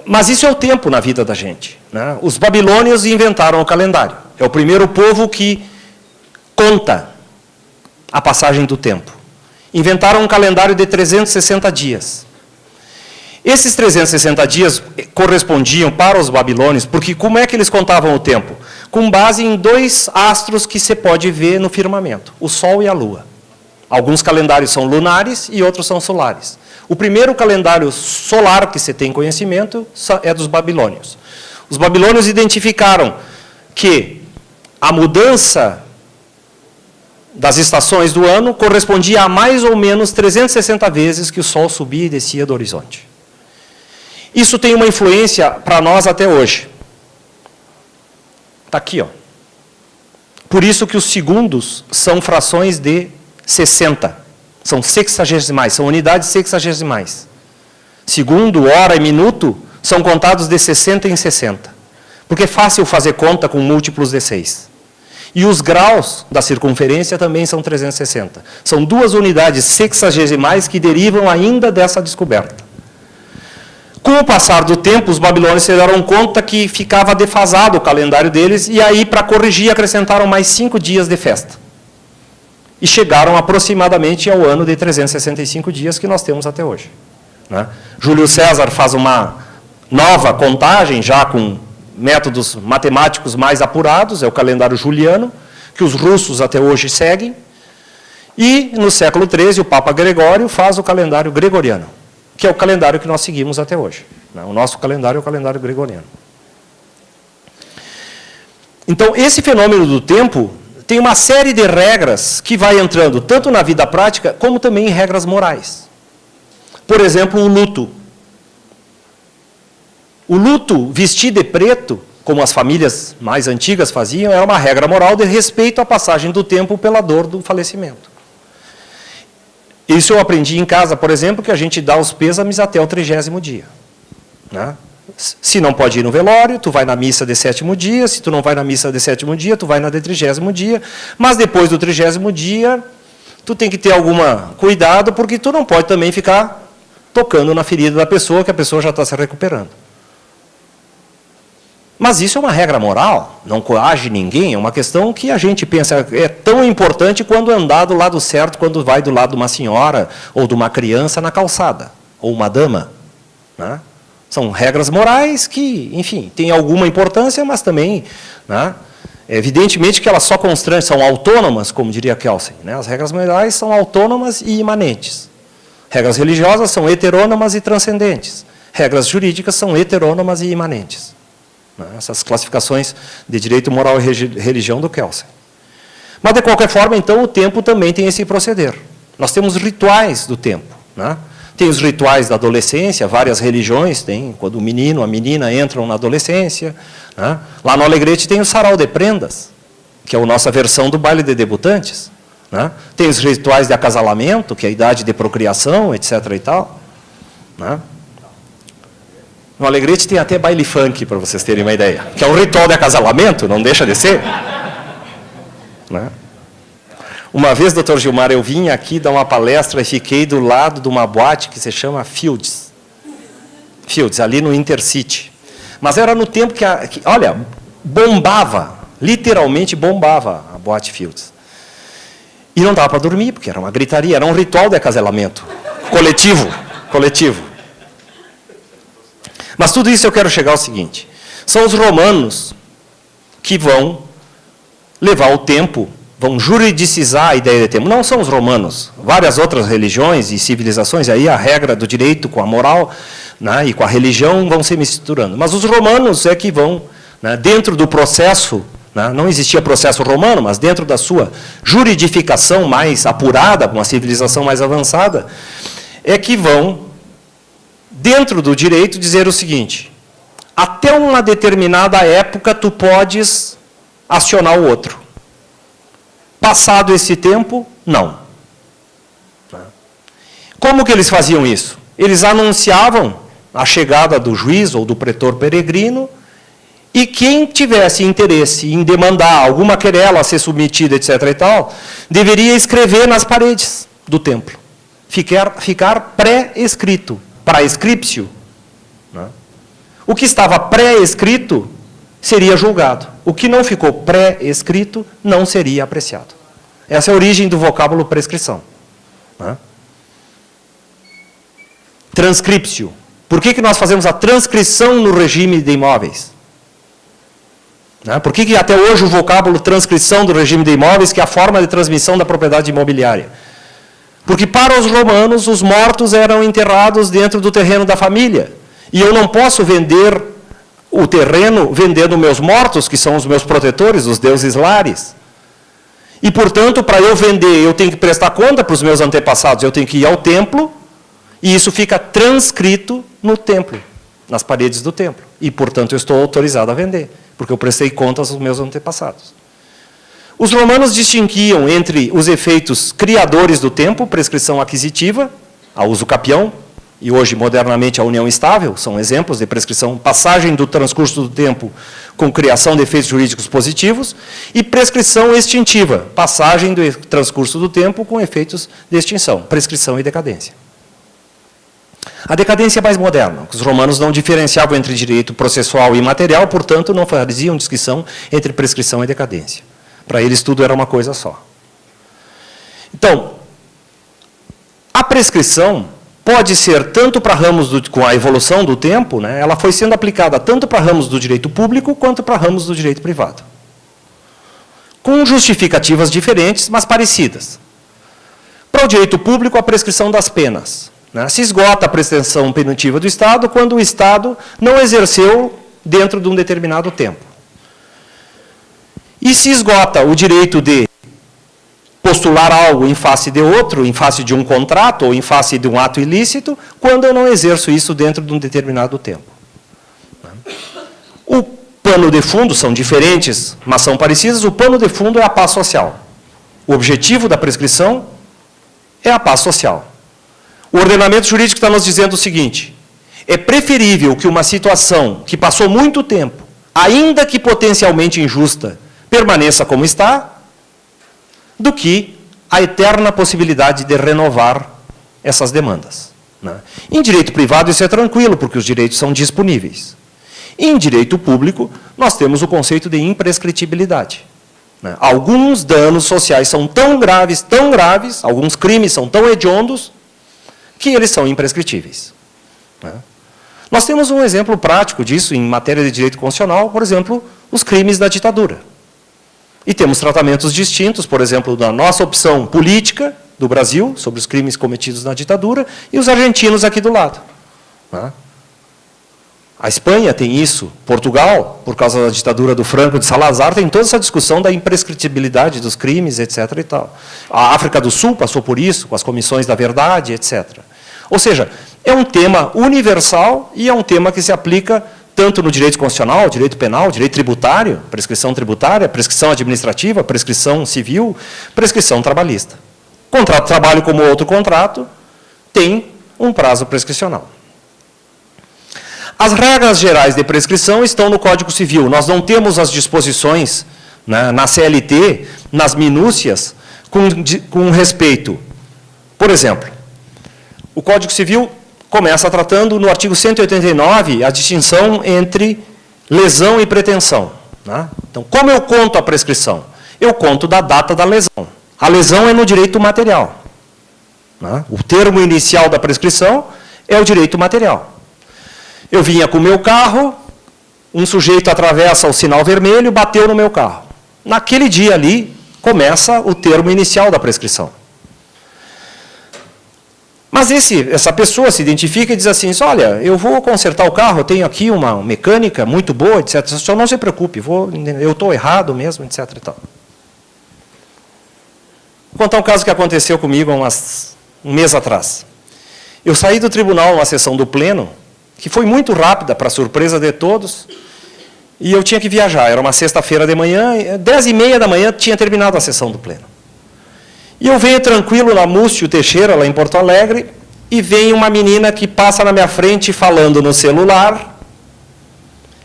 Mas isso é o tempo na vida da gente. Né? Os babilônios inventaram o calendário. É o primeiro povo que conta a passagem do tempo. Inventaram um calendário de 360 dias. Esses 360 dias correspondiam para os babilônios, porque como é que eles contavam o tempo? Com base em 2 astros que se pode ver no firmamento, o Sol e a Lua. Alguns calendários são lunares e outros são solares. O primeiro calendário solar que se tem conhecimento é dos babilônios. Os babilônios identificaram que a mudança das estações do ano correspondia a mais ou menos 360 vezes que o Sol subia e descia do horizonte. Isso tem uma influência para nós até hoje. Está aqui, ó. Por isso que os segundos são frações de 60. São sexagesimais, são unidades sexagesimais. Segundo, hora e minuto são contados de 60 em 60. Porque é fácil fazer conta com múltiplos de 6. E os graus da circunferência também são 360. São 2 unidades sexagesimais que derivam ainda dessa descoberta. Com o passar do tempo, os babilônios se deram conta que ficava defasado o calendário deles, e aí, para corrigir, acrescentaram mais 5 dias de festa. E chegaram aproximadamente ao ano de 365 dias que nós temos até hoje. Né? Júlio César faz uma nova contagem, já com métodos matemáticos mais apurados, é o calendário juliano, que os russos até hoje seguem. E, no século XIII, o Papa Gregório faz o calendário gregoriano, que é o calendário que nós seguimos até hoje. Né? O nosso calendário é o calendário gregoriano. Então, esse fenômeno do tempo tem uma série de regras que vai entrando tanto na vida prática, como também em regras morais. Por exemplo, o luto. O luto, vestir de preto, como as famílias mais antigas faziam, era uma regra moral de respeito à passagem do tempo pela dor do falecimento. Isso eu aprendi em casa, por exemplo, que a gente dá os pêsames até o 30º dia. Né? Se não pode ir no velório, tu vai na missa de 7º dia. Se tu não vai na missa de 7º dia, tu vai na de 30º dia. Mas depois do 30º dia, tu tem que ter algum cuidado, porque tu não pode também ficar tocando na ferida da pessoa, que a pessoa já está se recuperando. Mas isso é uma regra moral, não coage ninguém, é uma questão que a gente pensa, é tão importante quando andar do lado certo, quando vai do lado de uma senhora ou de uma criança na calçada, ou uma dama. Né? São regras morais que, enfim, têm alguma importância, mas também, né, evidentemente que elas só constrangem, são autônomas, como diria Kelsen. Né? As regras morais são autônomas e imanentes. Regras religiosas são heterônomas e transcendentes. Regras jurídicas são heterônomas e imanentes. Né? Essas classificações de direito moral e religião do Kelsen. Mas, de qualquer forma, então, o tempo também tem esse proceder. Nós temos rituais do tempo. Né? Tem os rituais da adolescência, várias religiões têm, quando o menino, a menina entram na adolescência. Né? Lá no Alegrete tem o sarau de prendas, que é a nossa versão do baile de debutantes. Né? Tem os rituais de acasalamento, que é a idade de procriação, etc. e tal. Né? No Alegrete tem até baile funk, para vocês terem uma ideia, que é um ritual de acasalamento, não deixa de ser. Né? Uma vez, doutor Gilmar, eu vim aqui dar uma palestra e fiquei do lado de uma boate que se chama Fields. Fields, ali no Intercity. Mas era no tempo que olha, bombava, literalmente bombava a boate Fields. E não dava para dormir, porque era uma gritaria, era um ritual de acasalamento. Coletivo. Mas tudo isso eu quero chegar ao seguinte. São os romanos que vão levar o tempo, vão juridicizar a ideia de tempo. Não são os romanos. Várias outras religiões e civilizações, aí a regra do direito com a moral, né, e com a religião vão se misturando. Mas os romanos é que vão, né, dentro do processo, né, não existia processo romano, mas dentro da sua juridificação mais apurada, com uma civilização mais avançada, é que vão, dentro do direito, dizer o seguinte: até uma determinada época tu podes acionar o outro. Passado esse tempo, não. Como que eles faziam isso? Eles anunciavam a chegada do juiz ou do pretor peregrino, e quem tivesse interesse em demandar alguma querela a ser submetida, etc. e tal, deveria escrever nas paredes do templo. Ficar pré-escrito, praescriptio. Né? O que estava pré-escrito seria julgado. O que não ficou pré-escrito não seria apreciado. Essa é a origem do vocábulo prescrição. Né? Transcriptio. Por que nós fazemos a transcrição no regime de imóveis? Né? Por que até hoje o vocábulo transcrição do regime de imóveis, que é a forma de transmissão da propriedade imobiliária? Porque para os romanos, os mortos eram enterrados dentro do terreno da família. E eu não posso vender o terreno vendendo meus mortos, que são os meus protetores, os deuses lares. E, portanto, para eu vender, eu tenho que prestar conta para os meus antepassados, eu tenho que ir ao templo, e isso fica transcrito no templo, nas paredes do templo. E, portanto, eu estou autorizado a vender, porque eu prestei contas aos meus antepassados. Os romanos distinguiam entre os efeitos criadores do tempo, prescrição aquisitiva, a uso capião, e hoje, modernamente, a união estável, são exemplos de prescrição, passagem do transcurso do tempo com criação de efeitos jurídicos positivos, e prescrição extintiva, passagem do transcurso do tempo com efeitos de extinção, prescrição e decadência. A decadência é mais moderna. Os romanos não diferenciavam entre direito processual e material, portanto, não faziam distinção entre prescrição e decadência. Para eles, tudo era uma coisa só. Então, a prescrição pode ser tanto para ramos, com a evolução do tempo, né, ela foi sendo aplicada tanto para ramos do direito público quanto para ramos do direito privado. Com justificativas diferentes, mas parecidas. Para o direito público, a prescrição das penas. Né, se esgota a prescrição punitiva do Estado quando o Estado não exerceu dentro de um determinado tempo. E se esgota o direito de postular algo em face de outro, em face de um contrato ou em face de um ato ilícito, quando eu não exerço isso dentro de um determinado tempo. O pano de fundo, são diferentes, mas são parecidas, o pano de fundo é a paz social. O objetivo da prescrição é a paz social. O ordenamento jurídico está nos dizendo o seguinte: é preferível que uma situação que passou muito tempo, ainda que potencialmente injusta, permaneça como está, do que a eterna possibilidade de renovar essas demandas. Né? Em direito privado isso é tranquilo, porque os direitos são disponíveis. Em direito público, nós temos o conceito de imprescritibilidade. Né? Alguns danos sociais são tão graves, alguns crimes são tão hediondos, que eles são imprescritíveis. Né? Nós temos um exemplo prático disso em matéria de direito constitucional, por exemplo, os crimes da ditadura. E temos tratamentos distintos, por exemplo, da nossa opção política do Brasil, sobre os crimes cometidos na ditadura, e os argentinos aqui do lado. A Espanha tem isso, Portugal, por causa da ditadura do Franco de Salazar, tem toda essa discussão da imprescritibilidade dos crimes, etc. e tal. A África do Sul passou por isso, com as comissões da verdade, etc. Ou seja, é um tema universal e é um tema que se aplica tanto no direito constitucional, direito penal, direito tributário, prescrição tributária, prescrição administrativa, prescrição civil, prescrição trabalhista. Contrato de trabalho, como outro contrato, tem um prazo prescricional. As regras gerais de prescrição estão no Código Civil. Nós não temos as disposições, né, na CLT, nas minúcias, com respeito. Por exemplo, o Código Civil começa tratando, no artigo 189, a distinção entre lesão e pretensão. Né? Então, como eu conto a prescrição? Eu conto da data da lesão. A lesão é no direito material. Né? O termo inicial da prescrição é o direito material. Eu vinha com o meu carro, um sujeito atravessa o sinal vermelho, bateu no meu carro. Naquele dia ali, começa o termo inicial da prescrição. Mas essa pessoa se identifica e diz assim, olha, eu vou consertar o carro, eu tenho aqui uma mecânica muito boa, etc. Só não se preocupe, eu estou errado mesmo, etc. E tal. Vou contar um caso que aconteceu comigo há um mês atrás. Eu saí do tribunal numa sessão do pleno, que foi muito rápida, para surpresa de todos, e eu tinha que viajar. Era uma sexta-feira de manhã, 10h30 da manhã tinha terminado a sessão do pleno. E eu venho tranquilo na Múcio Teixeira, lá em Porto Alegre, e vem uma menina que passa na minha frente falando no celular,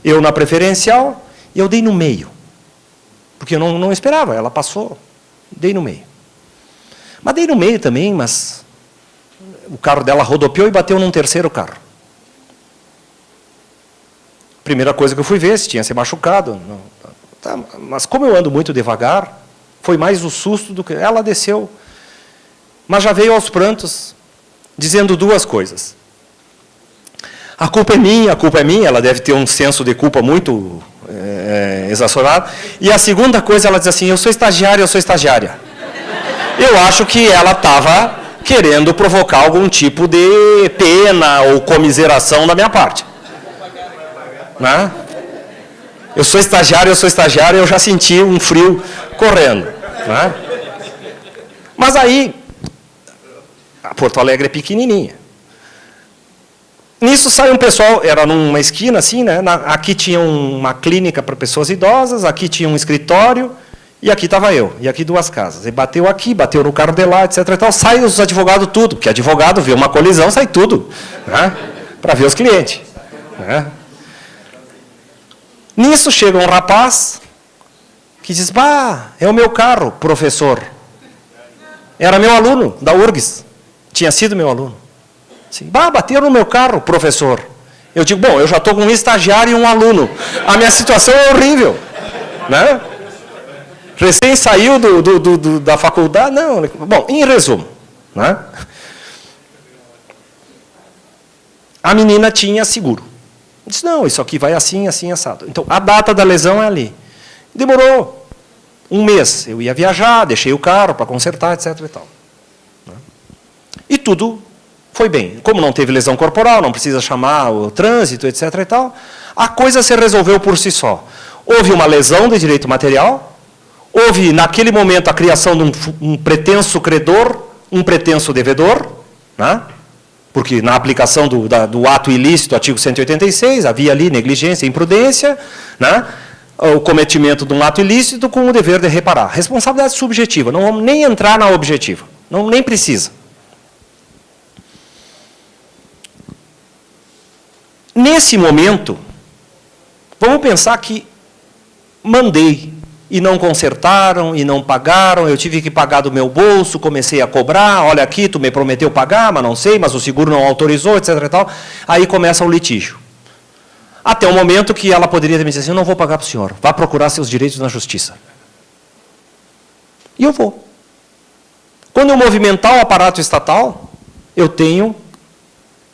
eu na preferencial, e eu dei no meio. Porque eu não esperava, ela passou, dei no meio. Mas dei no meio também, mas o carro dela rodopiou e bateu num terceiro carro. Primeira coisa que eu fui ver, se tinha se machucado. Não, tá, mas como eu ando muito devagar, foi mais o susto do que... Ela desceu, mas já veio aos prantos, dizendo duas coisas. A culpa é minha, ela deve ter um senso de culpa muito exacerbado. E a segunda coisa, ela diz assim, eu sou estagiária. Eu acho que ela estava querendo provocar algum tipo de pena ou comiseração da minha parte. Né? Eu sou estagiário, eu já senti um frio correndo. Né? Mas aí, a Porto Alegre é pequenininha. Nisso sai um pessoal, era numa esquina assim, né? Aqui tinha uma clínica para pessoas idosas, aqui tinha um escritório, e aqui estava eu, e aqui duas casas. E bateu aqui, bateu no carro de lá, etc. E tal. Sai os advogados tudo, porque advogado vê uma colisão, sai tudo, né? Para ver os clientes. Né? Nisso chega um rapaz que diz, é o meu carro, professor. Era meu aluno, da URGS. Tinha sido meu aluno. Assim, bateram no meu carro, professor. Eu digo, bom, eu já estou com um estagiário e um aluno. A minha situação é horrível. Né? Recém saiu da faculdade. Não. Bom, em resumo. Né? A menina tinha seguro. Disse, não, isso aqui vai assim, assim, assado. Então, a data da lesão é ali. Demorou um mês. Eu ia viajar, deixei o carro para consertar, etc. E tal. E tudo foi bem. Como não teve lesão corporal, não precisa chamar o trânsito, etc. E tal, a coisa se resolveu por si só. Houve uma lesão de direito material, houve, naquele momento, a criação de um pretenso credor, um pretenso devedor, né? Porque na aplicação do ato ilícito, artigo 186, havia ali negligência, imprudência, né? O cometimento de um ato ilícito com o dever de reparar. Responsabilidade subjetiva, não vamos nem entrar na objetiva, nem precisa. Nesse momento, vamos pensar que mandei, e não consertaram, e não pagaram, eu tive que pagar do meu bolso, comecei a cobrar, olha aqui, tu me prometeu pagar, mas não sei, mas o seguro não autorizou, etc. E tal. Aí começa o litígio. Até o momento que ela poderia me dizer assim, eu não vou pagar para o senhor, vá procurar seus direitos na justiça. E eu vou. Quando eu movimentar o aparato estatal, eu tenho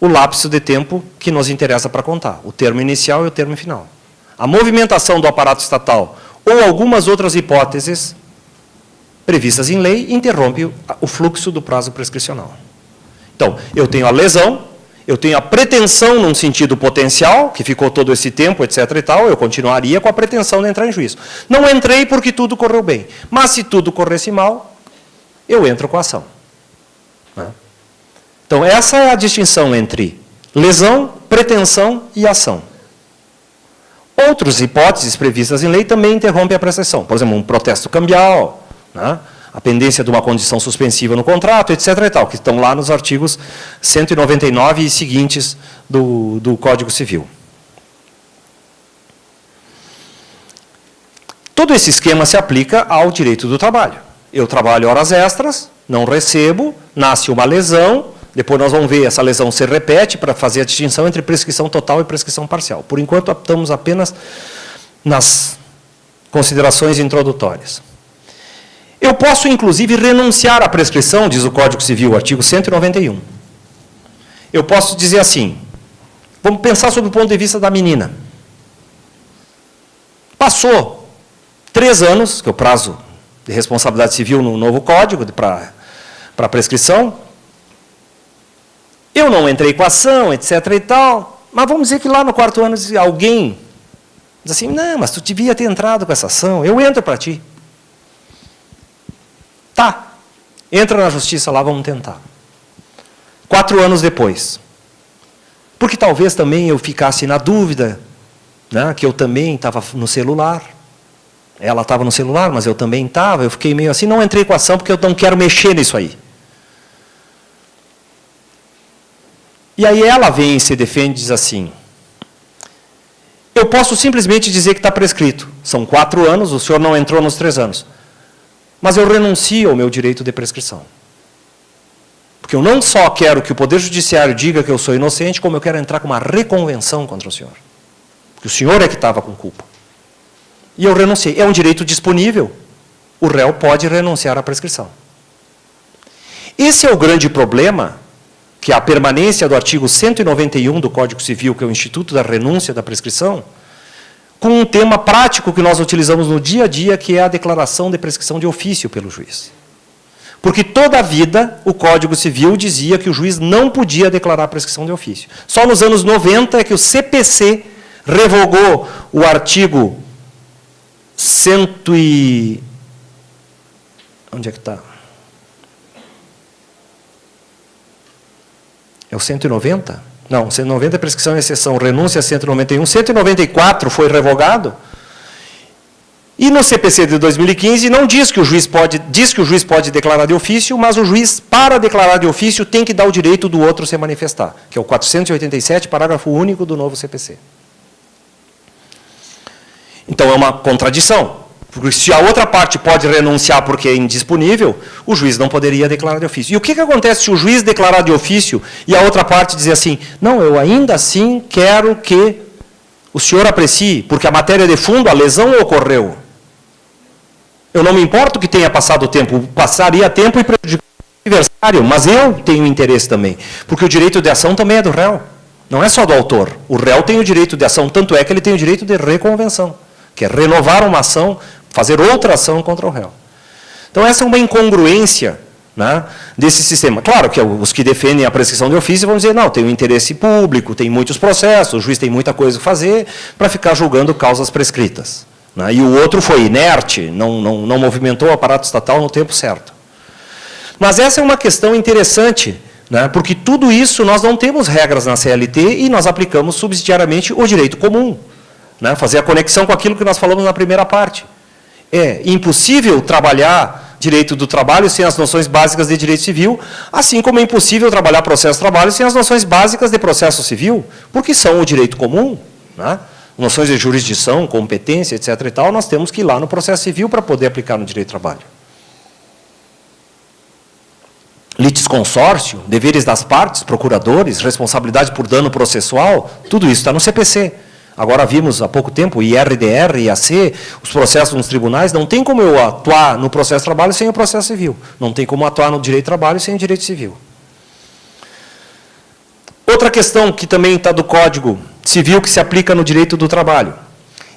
o lapso de tempo que nos interessa para contar, o termo inicial e o termo final. A movimentação do aparato estatal ou algumas outras hipóteses previstas em lei interrompe o fluxo do prazo prescricional. Então, eu tenho a lesão, eu tenho a pretensão num sentido potencial, que ficou todo esse tempo, etc. e tal, eu continuaria com a pretensão de entrar em juízo. Não entrei porque tudo correu bem, mas se tudo corresse mal, eu entro com a ação. Então, essa é a distinção entre lesão, pretensão e ação. Outras hipóteses previstas em lei também interrompem a prescrição. Por exemplo, um protesto cambial, a pendência de uma condição suspensiva no contrato, etc. e tal, que estão lá nos artigos 199 e seguintes do Código Civil. Todo esse esquema se aplica ao direito do trabalho. Eu trabalho horas extras, não recebo, nasce uma lesão, depois nós vamos ver essa lesão se repete para fazer a distinção entre prescrição total e prescrição parcial. Por enquanto, estamos apenas nas considerações introdutórias. Eu posso, inclusive, renunciar à prescrição, diz o Código Civil, artigo 191. Eu posso dizer assim, vamos pensar sob o ponto de vista da menina. Passou 3 anos, que é o prazo de responsabilidade civil no novo Código para prescrição. Eu não entrei com a ação, etc. e tal, mas vamos dizer que lá no 4º ano alguém diz assim, não, mas tu devia ter entrado com essa ação, eu entro para ti. Tá, entra na justiça lá, vamos tentar. 4 anos depois. Porque talvez também eu ficasse na dúvida, que eu também estava no celular. Ela estava no celular, mas eu também estava. Eu fiquei meio assim, não entrei com a ação porque eu não quero mexer nisso aí. E aí ela vem e se defende e diz assim, eu posso simplesmente dizer que está prescrito. São 4 anos, o senhor não entrou nos 3 anos. Mas eu renuncio ao meu direito de prescrição. Porque eu não só quero que o Poder Judiciário diga que eu sou inocente, como eu quero entrar com uma reconvenção contra o senhor. Porque o senhor é que estava com culpa. E eu renunciei. É um direito disponível. O réu pode renunciar à prescrição. Esse é o grande problema, que é a permanência do artigo 191 do Código Civil, que é o Instituto da Renúncia da Prescrição, com um tema prático que nós utilizamos no dia a dia, que é a declaração de prescrição de ofício pelo juiz. Porque toda a vida o Código Civil dizia que o juiz não podia declarar prescrição de ofício. Só nos anos 90 é que o CPC revogou o artigo 100 e... Onde é que está? É o 190? Não, 190 é prescrição e exceção, renúncia a 191. 194 foi revogado. E no CPC de 2015 não diz que o juiz pode declarar de ofício, mas o juiz, para declarar de ofício, tem que dar o direito do outro se manifestar, que é o 487, parágrafo único do novo CPC. Então é uma contradição. Porque se a outra parte pode renunciar porque é indisponível, o juiz não poderia declarar de ofício. E o que acontece se o juiz declarar de ofício e a outra parte dizer assim, não, eu ainda assim quero que o senhor aprecie, porque a matéria de fundo, a lesão ocorreu. Eu não me importo que tenha passado o tempo, passaria tempo e prejudicar o adversário, mas eu tenho interesse também, porque o direito de ação também é do réu, não é só do autor. O réu tem o direito de ação, tanto é que ele tem o direito de reconvenção, que é renovar uma ação, fazer outra ação contra o réu. Então, essa é uma incongruência desse sistema. Claro que os que defendem a prescrição de ofício vão dizer, não, tem um interesse público, tem muitos processos, o juiz tem muita coisa a fazer para ficar julgando causas prescritas. E o outro foi inerte, não movimentou o aparato estatal no tempo certo. Mas essa é uma questão interessante, porque tudo isso nós não temos regras na CLT e nós aplicamos subsidiariamente o direito comum. Fazer a conexão com aquilo que nós falamos na primeira parte. É impossível trabalhar direito do trabalho sem as noções básicas de direito civil, assim como é impossível trabalhar processo de trabalho sem as noções básicas de processo civil, porque são o direito comum, noções de jurisdição, competência, etc. e tal, nós temos que ir lá no processo civil para poder aplicar no direito do trabalho. Litisconsórcio, deveres das partes, procuradores, responsabilidade por dano processual, tudo isso está no CPC. Agora vimos há pouco tempo, IRDR, IAC, os processos nos tribunais, não tem como eu atuar no processo de trabalho sem o processo civil. Não tem como atuar no direito de trabalho sem o direito civil. Outra questão que também está do Código Civil, que se aplica no direito do trabalho.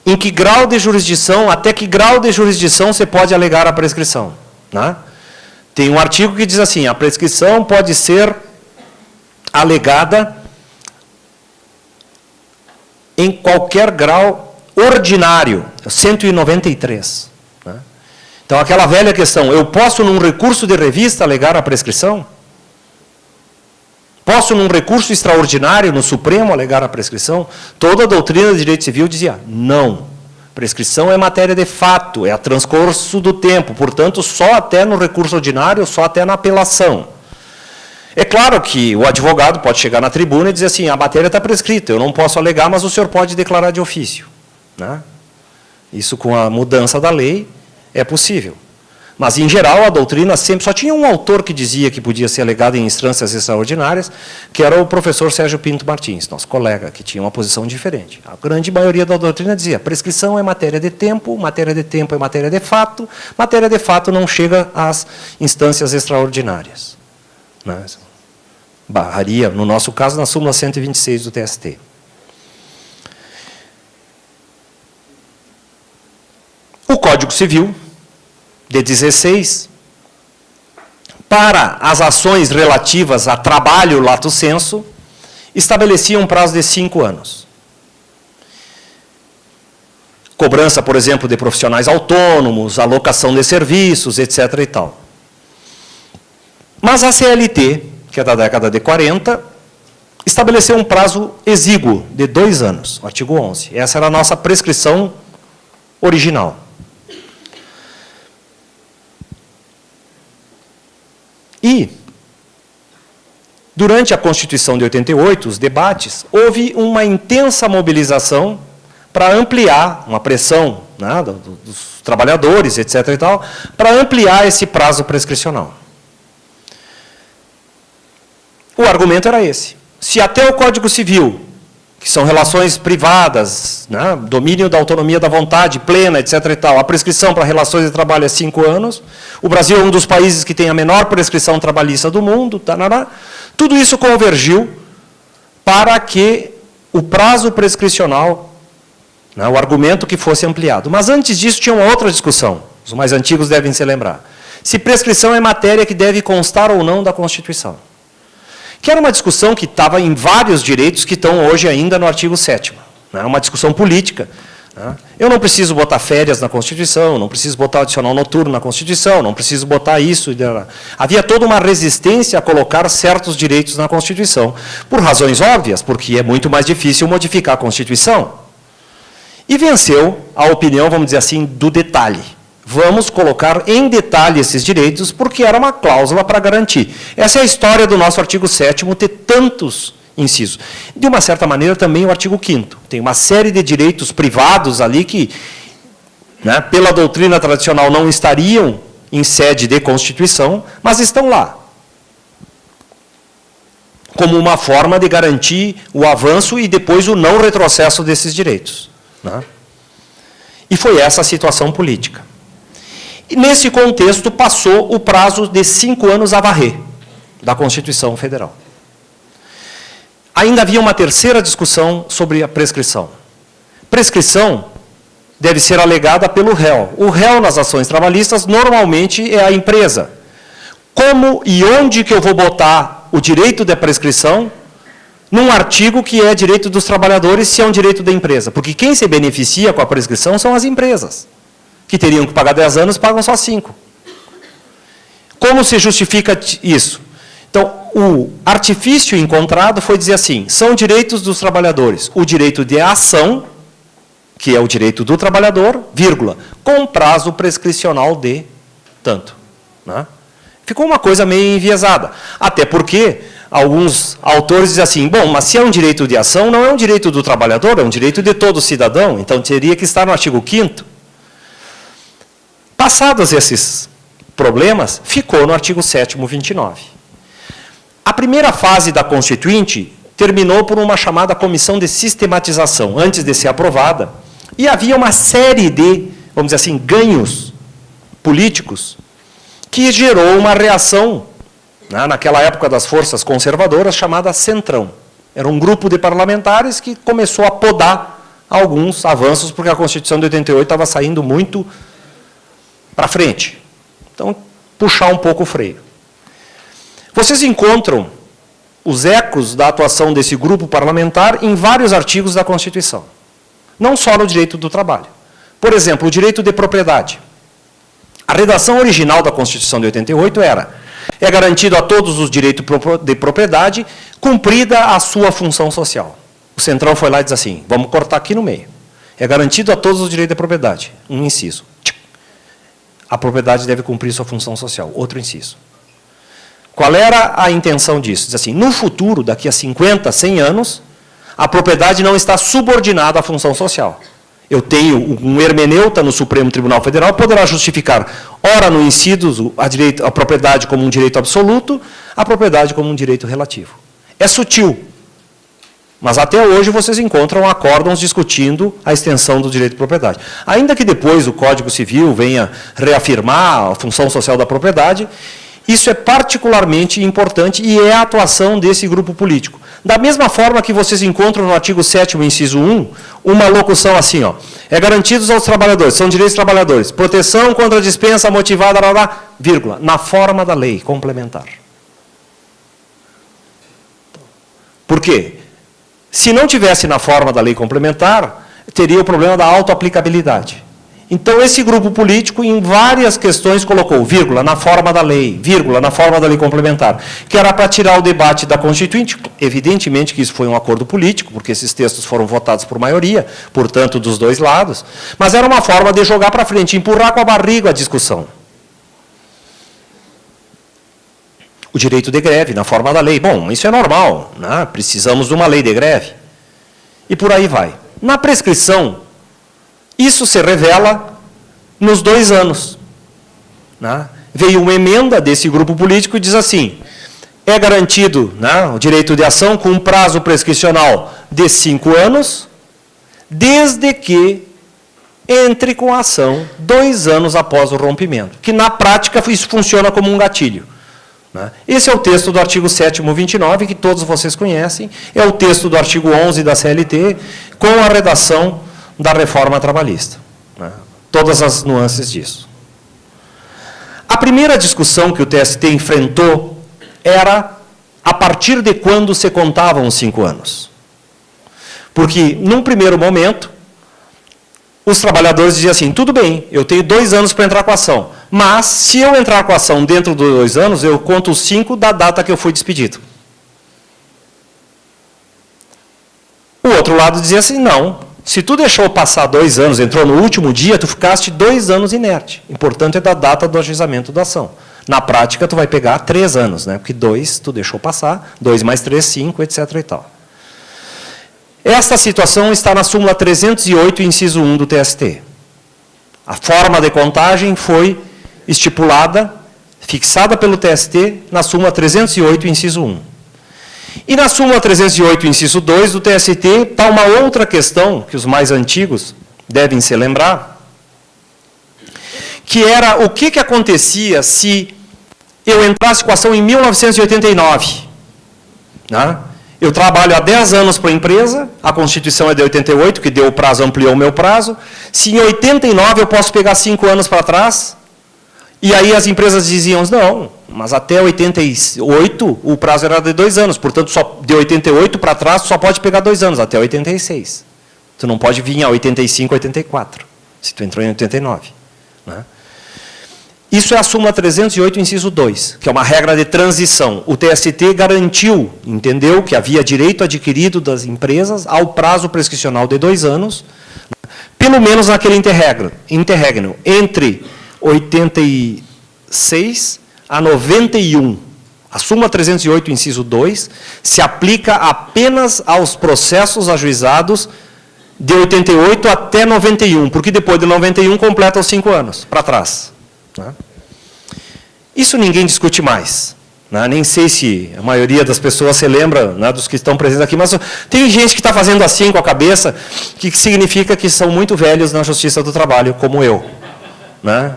Em que grau de jurisdição, até que grau de jurisdição você pode alegar a prescrição? Né? Tem um artigo que diz assim, a prescrição pode ser alegada em qualquer grau ordinário, 193. Né? Então, aquela velha questão, eu posso, num recurso de revista, alegar a prescrição? Posso, num recurso extraordinário, no Supremo, alegar a prescrição? Toda a doutrina do direito civil dizia, não. Prescrição é matéria de fato, é a transcurso do tempo, portanto, só até no recurso ordinário, só até na apelação. É claro que o advogado pode chegar na tribuna e dizer assim, a matéria está prescrita, eu não posso alegar, mas o senhor pode declarar de ofício. Né? Isso, com a mudança da lei, é possível. Mas, em geral, a doutrina sempre... Só tinha um autor que dizia que podia ser alegado em instâncias extraordinárias, que era o professor Sérgio Pinto Martins, nosso colega, que tinha uma posição diferente. A grande maioria da doutrina dizia, prescrição é matéria de tempo é matéria de fato não chega às instâncias extraordinárias. Né? Barraria, no nosso caso, na súmula 126 do TST. O Código Civil, de 16, para as ações relativas a trabalho lato sensu, estabelecia um prazo de 5 anos. Cobrança, por exemplo, de profissionais autônomos, alocação de serviços, etc. e tal. Mas a CLT, que é da década de 40, estabeleceu um prazo exíguo de 2 anos, o artigo 11. Essa era a nossa prescrição original. E, durante a Constituição de 88, os debates, houve uma intensa mobilização para ampliar, uma pressão, né, dos trabalhadores, etc. e tal, para ampliar esse prazo prescricional. O argumento era esse. Se até o Código Civil, que são relações privadas, né, domínio da autonomia da vontade plena, etc. e tal, a prescrição para relações de trabalho é 5 anos, o Brasil é um dos países que tem a menor prescrição trabalhista do mundo, tarará, tudo isso convergiu para que o prazo prescricional, né, o argumento que fosse ampliado. Mas antes disso tinha uma outra discussão, os mais antigos devem se lembrar. Se prescrição é matéria que deve constar ou não da Constituição. Que era uma discussão que estava em vários direitos que estão hoje ainda no artigo 7º. Né? Uma discussão política. Né? Eu não preciso botar férias na Constituição, não preciso botar adicional noturno na Constituição, não preciso botar isso. Havia toda uma resistência a colocar certos direitos na Constituição, por razões óbvias, porque é muito mais difícil modificar a Constituição. E venceu a opinião, vamos dizer assim, do detalhe. Vamos colocar em detalhe esses direitos, porque era uma cláusula para garantir. Essa é a história do nosso artigo 7º, ter tantos incisos. De uma certa maneira, também o artigo 5º. Tem uma série de direitos privados ali que, né, pela doutrina tradicional, não estariam em sede de Constituição, mas estão lá. Como uma forma de garantir o avanço e depois o não retrocesso desses direitos. Né? E foi essa a situação política. E, nesse contexto, passou o prazo de 5 anos a varrer da Constituição Federal. Ainda havia uma terceira discussão sobre a prescrição. Prescrição deve ser alegada pelo réu. O réu nas ações trabalhistas, normalmente, é a empresa. Como e onde que eu vou botar o direito da prescrição num artigo que é direito dos trabalhadores, se é um direito da empresa? Porque quem se beneficia com a prescrição são as empresas, que teriam que pagar 10 anos, pagam só 5. Como se justifica isso? Então, o artifício encontrado foi dizer assim, são direitos dos trabalhadores, o direito de ação, que é o direito do trabalhador, vírgula, com prazo prescricional de tanto. Né? Ficou uma coisa meio enviesada. Até porque alguns autores dizem assim, bom, mas se é um direito de ação, não é um direito do trabalhador, é um direito de todo cidadão, então teria que estar no artigo 5º. Passados esses problemas, ficou no artigo 7º, 29. A primeira fase da Constituinte terminou por uma chamada comissão de sistematização, antes de ser aprovada, e havia uma série de, vamos dizer assim, ganhos políticos, que gerou uma reação, né, naquela época das forças conservadoras, chamada Centrão. Era um grupo de parlamentares que começou a podar alguns avanços, porque a Constituição de 88 estava saindo muito para frente. Então, puxar um pouco o freio. Vocês encontram os ecos da atuação desse grupo parlamentar em vários artigos da Constituição. Não só no direito do trabalho. Por exemplo, o direito de propriedade. A redação original da Constituição de 88 era: é garantido a todos os direitos de propriedade, cumprida a sua função social. O Centrão foi lá e diz assim, vamos cortar aqui no meio. É garantido a todos os direitos de propriedade. Um inciso. A propriedade deve cumprir sua função social. Outro inciso. Qual era a intenção disso? Diz assim, no futuro, daqui a 50, 100 anos, a propriedade não está subordinada à função social. Eu tenho um hermeneuta no Supremo Tribunal Federal, poderá justificar, ora no inciso, a propriedade como um direito absoluto, a propriedade como um direito relativo. É sutil, mas até hoje vocês encontram acórdãos discutindo a extensão do direito de propriedade. Ainda que depois o Código Civil venha reafirmar a função social da propriedade, isso é particularmente importante e é a atuação desse grupo político. Da mesma forma que vocês encontram no artigo 7º, inciso 1, uma locução assim, ó, é garantidos aos trabalhadores, são direitos dos trabalhadores, proteção contra a dispensa motivada, vírgula, na forma da lei complementar. Por quê? Se não tivesse na forma da lei complementar, teria o problema da autoaplicabilidade. Então, esse grupo político, em várias questões, colocou vírgula na forma da lei, vírgula na forma da lei complementar, que era para tirar o debate da Constituinte. Evidentemente que isso foi um acordo político, porque esses textos foram votados por maioria, portanto, dos dois lados, mas era uma forma de jogar para frente, empurrar com a barriga a discussão. O direito de greve, na forma da lei. Bom, isso é normal, né? Precisamos de uma lei de greve. E por aí vai. Na prescrição, isso se revela nos 2 anos. Né? Veio uma emenda desse grupo político e diz assim, é garantido, né, o direito de ação com um prazo prescricional de 5 anos, desde que entre com a ação 2 anos após o rompimento. Que na prática isso funciona como um gatilho. Né? Esse é o texto do artigo 7º 29, que todos vocês conhecem, é o texto do artigo 11 da CLT, com a redação da reforma trabalhista. Né? Todas as nuances disso. A primeira discussão que o TST enfrentou era a partir de quando se contavam os 5 anos. Porque, num primeiro momento, os trabalhadores diziam assim, tudo bem, eu tenho 2 anos para entrar com a ação, mas se eu entrar com a ação dentro dos 2 anos, eu conto os 5 da data que eu fui despedido. O outro lado dizia assim, não, se tu deixou passar 2 anos, entrou no último dia, tu ficaste 2 anos inerte. Importante é da data do ajuizamento da ação. Na prática, tu vai pegar 3 anos, né? Porque 2 tu deixou passar, 2 mais 3, 5, etc. e tal. Esta situação está na súmula 308, inciso 1 do TST. A forma de contagem foi estipulada, fixada pelo TST, na súmula 308, inciso 1. E na súmula 308, inciso 2 do TST, está uma outra questão, que os mais antigos devem se lembrar, que era o que acontecia se eu entrasse com a ação em 1989. Né? Eu trabalho há 10 anos para a empresa, a Constituição é de 88, que deu o prazo, ampliou o meu prazo. Se em 89 eu posso pegar 5 anos para trás, e aí as empresas diziam, não, mas até 88 o prazo era de 2 anos, portanto, só de 88 para trás só pode pegar 2 anos, até 86. Tu não pode vir a 85, 84, se tu entrou em 89. Né? Isso é a súmula 308, inciso 2, que é uma regra de transição. O TST garantiu, entendeu, que havia direito adquirido das empresas ao prazo prescricional de 2 anos, pelo menos naquele interregno, entre 86 a 91. A súmula 308, inciso 2, se aplica apenas aos processos ajuizados de 88 até 91, porque depois de 91 completa os 5 anos, para trás. Né? Isso ninguém discute mais. Né? Nem sei se a maioria das pessoas se lembra, né, dos que estão presentes aqui, mas tem gente que está fazendo assim com a cabeça, que significa que são muito velhos na Justiça do Trabalho, como eu. Né?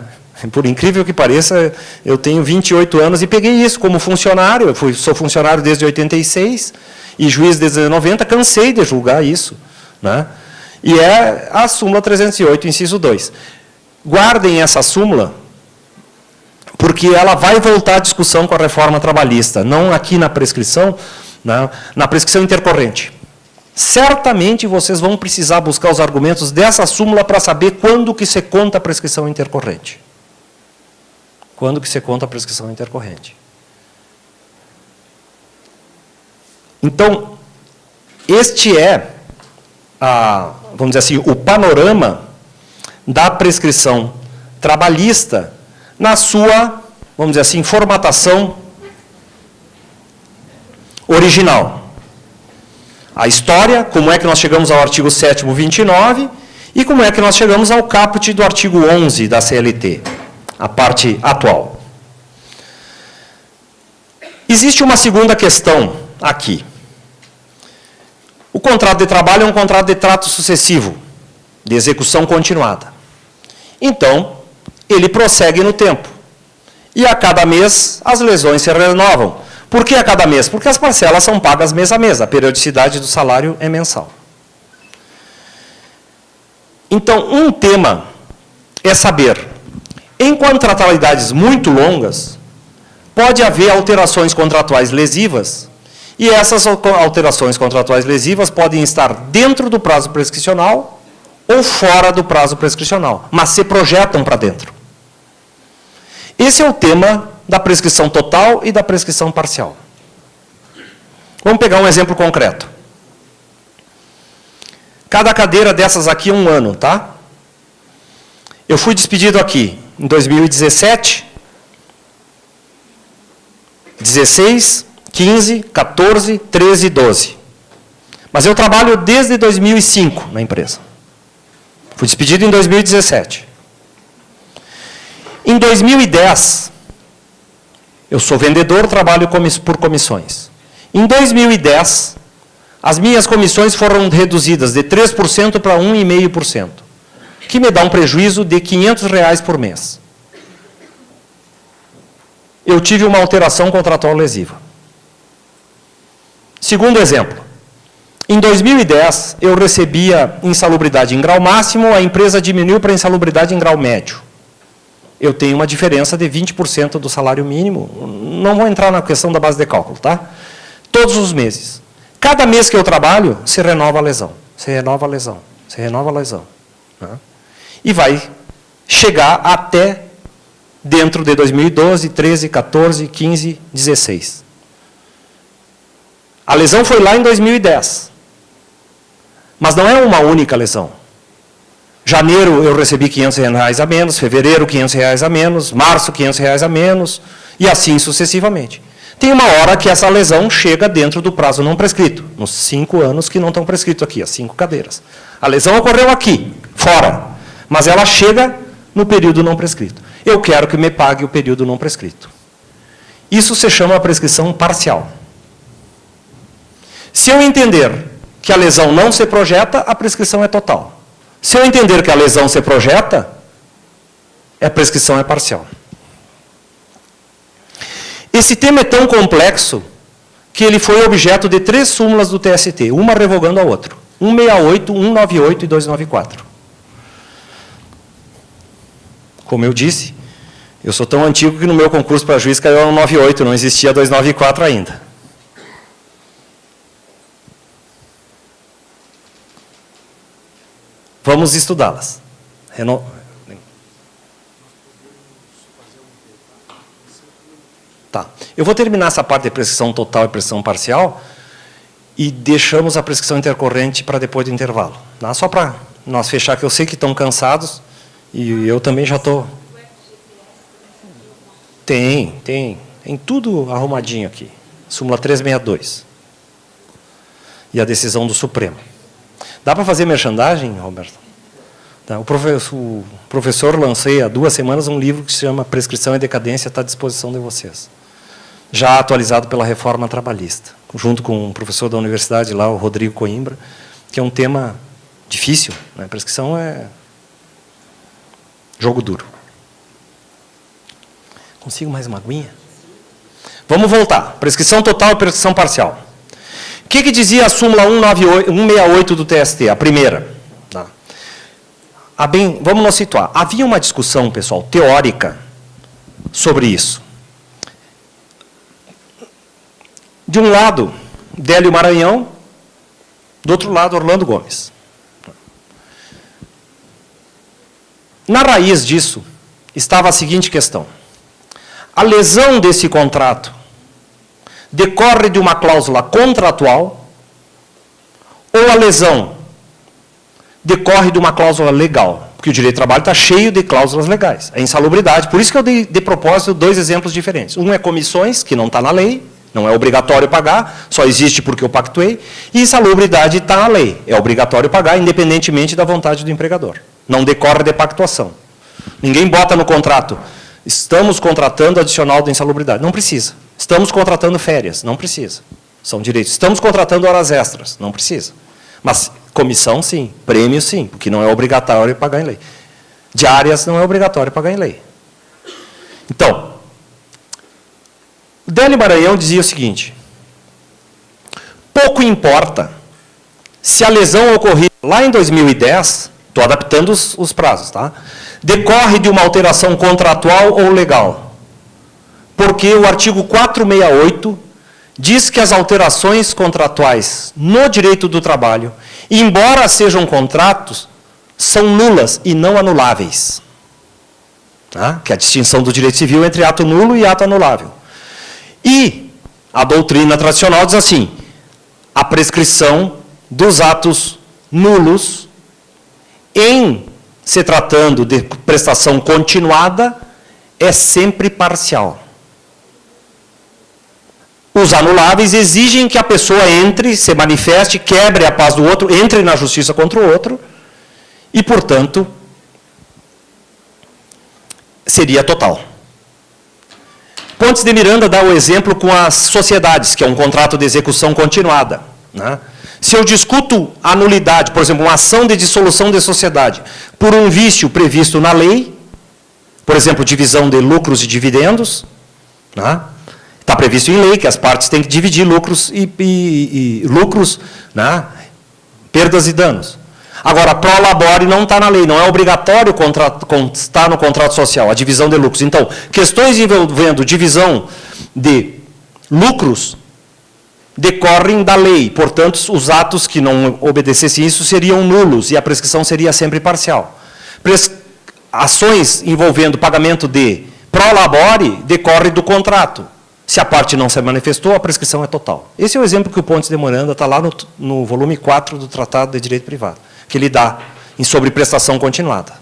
Por incrível que pareça, eu tenho 28 anos e peguei isso como funcionário, sou funcionário desde 86, e juiz desde 90, cansei de julgar isso, né? E é a súmula 308, inciso 2. Guardem essa súmula, porque ela vai voltar à discussão com a reforma trabalhista, não aqui na prescrição, né? Na prescrição intercorrente. Certamente vocês vão precisar buscar os argumentos dessa súmula para saber quando que se conta a prescrição intercorrente. Quando que se conta a prescrição intercorrente. Então, este é, vamos dizer assim, o panorama da prescrição trabalhista na sua, vamos dizer assim, formatação original. A história, como é que nós chegamos ao artigo 7º, 29, e como é que nós chegamos ao caput do artigo 11 da CLT, a parte atual. Existe uma segunda questão aqui. O contrato de trabalho é um contrato de trato sucessivo, de execução continuada. Então, ele prossegue no tempo. E a cada mês, as lesões se renovam. Por que a cada mês? Porque as parcelas são pagas mês a mês, a periodicidade do salário é mensal. Então, um tema é saber, em contratualidades muito longas, pode haver alterações contratuais lesivas, e essas alterações contratuais lesivas podem estar dentro do prazo prescricional ou fora do prazo prescricional, mas se projetam para dentro. Esse é o tema da prescrição total e da prescrição parcial. Vamos pegar um exemplo concreto. Cada cadeira dessas aqui é 1 ano, tá? Eu fui despedido aqui em 2017, 16, 15, 14, 13 e 12. Mas eu trabalho desde 2005 na empresa. Fui despedido em 2017. Em 2010, eu sou vendedor, trabalho por comissões. Em 2010, as minhas comissões foram reduzidas de 3% para 1,5%, que me dá um prejuízo de R$ 500 por mês. Eu tive uma alteração contratual lesiva. Segundo exemplo, em 2010, eu recebia insalubridade em grau máximo, a empresa diminuiu para insalubridade em grau médio. Eu tenho uma diferença de 20% do salário mínimo. Não vou entrar na questão da base de cálculo, tá? Todos os meses. Cada mês que eu trabalho, se renova a lesão. Se renova a lesão. Se renova a lesão. Né? E vai chegar até dentro de 2012, 13, 14, 15, 16. A lesão foi lá em 2010. Mas não é uma única lesão. Janeiro eu recebi R$ 500 a menos, fevereiro R$ 500 a menos, março R$ 500 a menos, e assim sucessivamente. Tem uma hora que essa lesão chega dentro do prazo não prescrito, nos 5 anos que não estão prescritos aqui, as 5 cadeiras. A lesão ocorreu aqui, fora, mas ela chega no período não prescrito. Eu quero que me pague o período não prescrito. Isso se chama prescrição parcial. Se eu entender que a lesão não se projeta, a prescrição é total. Se eu entender que a lesão se projeta, a prescrição é parcial. Esse tema é tão complexo que ele foi objeto de 3 súmulas do TST, uma revogando a outra. 168, 198 e 294. Como eu disse, eu sou tão antigo que no meu concurso para juiz caiu 198, não existia 294 ainda. Vamos estudá-las. Tá. Eu vou terminar essa parte de prescrição total e prescrição parcial e deixamos a prescrição intercorrente para depois do intervalo. Tá? Só para nós fechar, que eu sei que estão cansados e eu também já estou... Tem tudo arrumadinho aqui. Súmula 362. E a decisão do Supremo. Dá para fazer merchandising, Roberto? Tá. O professor lancei há 2 semanas um livro que se chama Prescrição e Decadência, está à disposição de vocês. Já atualizado pela reforma trabalhista, junto com um professor da universidade lá, o Rodrigo Coimbra, que é um tema difícil. Né? Prescrição é jogo duro. Consigo mais uma aguinha? Vamos voltar. Prescrição total e prescrição parcial. que dizia a súmula 168 do TST, a primeira? Tá. Vamos nos situar. Havia uma discussão, pessoal, teórica sobre isso. De um lado, Délio Maranhão, do outro lado, Orlando Gomes. Na raiz disso, estava a seguinte questão. A lesão desse contrato decorre de uma cláusula contratual ou a lesão decorre de uma cláusula legal? Porque o direito do trabalho está cheio de cláusulas legais. A insalubridade, por isso que eu dei de propósito 2 exemplos diferentes. Um é comissões, que não está na lei, não é obrigatório pagar, só existe porque eu pactuei, e insalubridade está na lei, é obrigatório pagar, independentemente da vontade do empregador. Não decorre de pactuação. Ninguém bota no contrato, estamos contratando adicional de insalubridade. Não precisa. Estamos contratando férias. Não precisa. São direitos. Estamos contratando horas extras. Não precisa. Mas comissão, sim. Prêmio, sim. Porque não é obrigatório pagar em lei. Diárias não é obrigatório pagar em lei. Então, Délio Maranhão dizia o seguinte, pouco importa se a lesão ocorreu lá em 2010, estou adaptando os prazos, tá? Decorre de uma alteração contratual ou legal. Porque o artigo 468 diz que as alterações contratuais no direito do trabalho, embora sejam contratos, são nulas e não anuláveis. Tá? Que é a distinção do direito civil entre ato nulo e ato anulável. E a doutrina tradicional diz assim, a prescrição dos atos nulos em se tratando de prestação continuada, é sempre parcial. Os anuláveis exigem que a pessoa entre, se manifeste, quebre a paz do outro, entre na justiça contra o outro, e, portanto, seria total. Pontes de Miranda dá o exemplo com as sociedades, que é um contrato de execução continuada, né? Se eu discuto a nulidade, por exemplo, uma ação de dissolução de sociedade, por um vício previsto na lei, por exemplo, divisão de lucros e dividendos, né? Está previsto em lei que as partes têm que dividir lucros e lucros, né? Perdas e danos. Agora, pro labore não está na lei, não é obrigatório constar no contrato social, a divisão de lucros. Então, questões envolvendo divisão de lucros decorrem da lei, portanto, os atos que não obedecessem isso seriam nulos e a prescrição seria sempre parcial. Ações envolvendo pagamento de pro labore decorrem do contrato. Se a parte não se manifestou, a prescrição é total. Esse é o exemplo que o Pontes de Miranda está lá no volume 4 do Tratado de Direito Privado, que ele dá em sobre prestação continuada,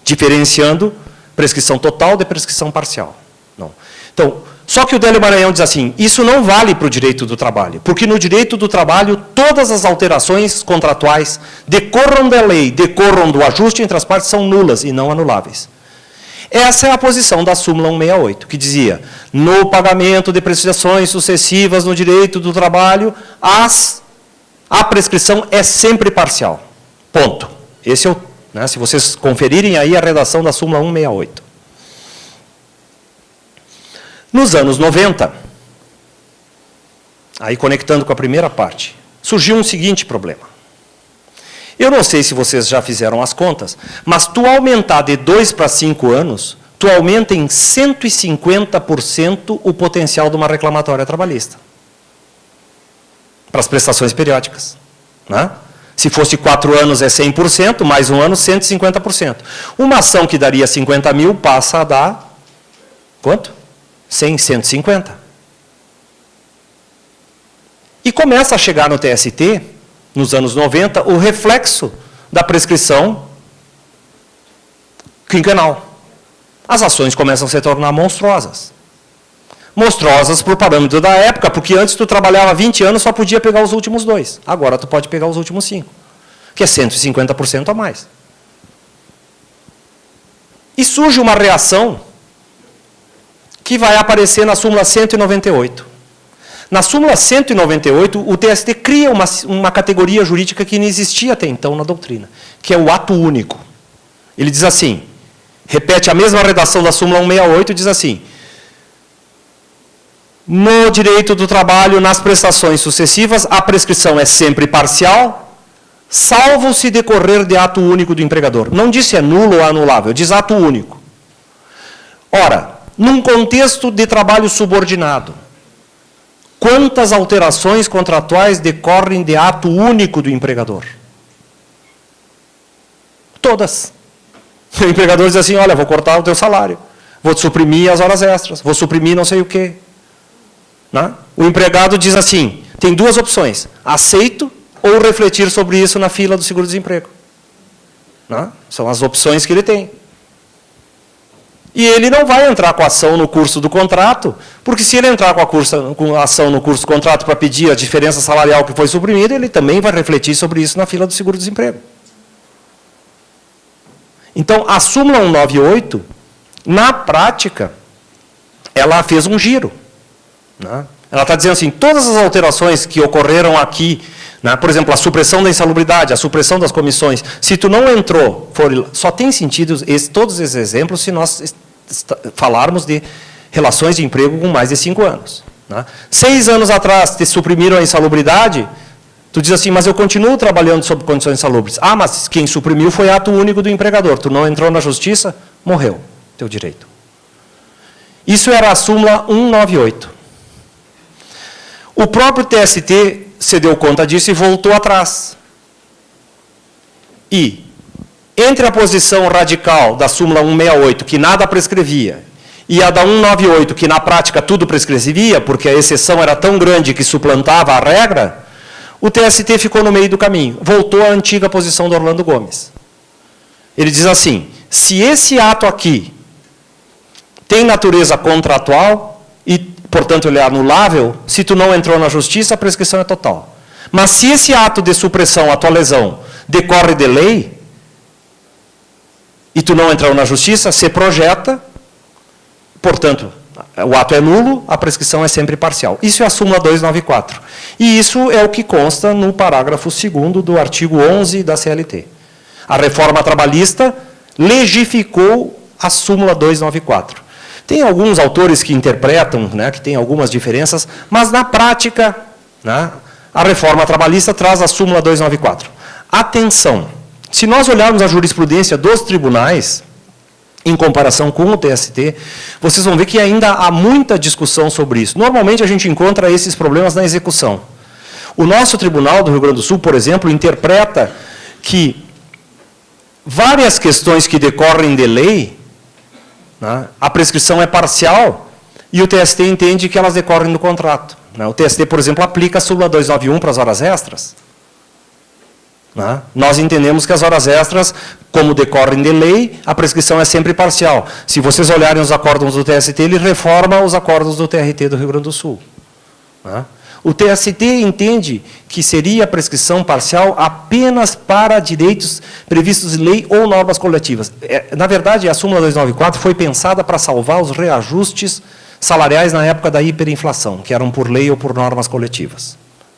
diferenciando prescrição total de prescrição parcial. Não. Então, só que o Délio Maranhão diz assim, isso não vale para o direito do trabalho, porque no direito do trabalho, todas as alterações contratuais decorram da lei, decorram do ajuste entre as partes, são nulas e não anuláveis. Essa é a posição da súmula 168, que dizia, no pagamento de prestações sucessivas no direito do trabalho, a prescrição é sempre parcial. Ponto. Esse é o, né, se vocês conferirem aí a redação da súmula 168. Nos anos 90, aí conectando com a primeira parte, surgiu um seguinte problema. Eu não sei se vocês já fizeram as contas, mas tu aumentar de 2 para 5 anos, tu aumenta em 150% o potencial de uma reclamatória trabalhista. Para as prestações periódicas. Né? Se fosse 4 anos é 100%, mais um ano 150%. Uma ação que daria 50 mil passa a dar, quanto? 100, 150. E começa a chegar no TST, nos anos 90, o reflexo da prescrição quinquenal. As ações começam a se tornar monstruosas. Monstruosas por parâmetro da época, porque antes tu trabalhava 20 anos, só podia pegar os últimos 2. Agora tu pode pegar os últimos 5, que é 150% a mais. E surge uma reação que vai aparecer na súmula 198. Na súmula 198, o TST cria uma categoria jurídica que não existia até então na doutrina, que é o ato único. Ele diz assim, repete a mesma redação da súmula 168 e diz assim, No direito do trabalho, nas prestações sucessivas, a prescrição é sempre parcial, salvo se decorrer de ato único do empregador. Não diz se é nulo ou anulável, diz ato único. Ora, num contexto de trabalho subordinado, quantas alterações contratuais decorrem de ato único do empregador? Todas. O empregador diz assim, olha, vou cortar o teu salário, vou te suprimir as horas extras, vou suprimir não sei o quê. Né? O empregado diz assim, tem duas opções, aceito ou refletir sobre isso na fila do seguro-desemprego. Né? São as opções que ele tem. E ele não vai entrar com a ação no curso do contrato, porque se ele entrar com a ação no curso do contrato para pedir a diferença salarial que foi suprimida, ele também vai refletir sobre isso na fila do seguro-desemprego. Então, a súmula 198, na prática, ela fez um giro. Né? Ela está dizendo assim, todas as alterações que ocorreram aqui, né, por exemplo, a supressão da insalubridade, a supressão das comissões, se tu não entrou, só tem sentido todos esses exemplos se nós falarmos de relações de emprego com mais de 5 anos. Né? 6 anos atrás te suprimiram a insalubridade, tu diz assim, mas eu continuo trabalhando sob condições insalubres. Ah, mas quem suprimiu foi ato único do empregador, tu não entrou na justiça, morreu teu direito. Isso era a súmula 198. O próprio TST se deu conta disso e voltou atrás. E, entre a posição radical da súmula 168, que nada prescrevia, e a da 198, que na prática tudo prescrevia, porque a exceção era tão grande que suplantava a regra, o TST ficou no meio do caminho, voltou à antiga posição do Orlando Gomes. Ele diz assim, se esse ato aqui tem natureza contratual e, portanto, ele é anulável, se tu não entrou na justiça, a prescrição é total. Mas se esse ato de supressão, a tua lesão, decorre de lei, e tu não entrou na justiça, se projeta, portanto, o ato é nulo, a prescrição é sempre parcial. Isso é a súmula 294. E isso é o que consta no parágrafo 2º do artigo 11 da CLT. A reforma trabalhista legificou a súmula 294. Tem alguns autores que interpretam, né, que tem algumas diferenças, mas na prática, né, a reforma trabalhista traz a súmula 294. Atenção, se nós olharmos a jurisprudência dos tribunais, em comparação com o TST, vocês vão ver que ainda há muita discussão sobre isso. Normalmente a gente encontra esses problemas na execução. O nosso Tribunal do Rio Grande do Sul, por exemplo, interpreta que várias questões que decorrem de lei, né, a prescrição é parcial e o TST entende que elas decorrem do contrato. Né? O TST, por exemplo, aplica a súmula 291 para as horas extras. Né? Nós entendemos que as horas extras, como decorrem de lei, a prescrição é sempre parcial. Se vocês olharem os acórdãos do TST, ele reforma os acórdãos do TRT do Rio Grande do Sul. Né? O TST entende que seria a prescrição parcial apenas para direitos previstos em lei ou normas coletivas. Na verdade, a súmula 294 foi pensada para salvar os reajustes salariais na época da hiperinflação, que eram por lei ou por normas coletivas.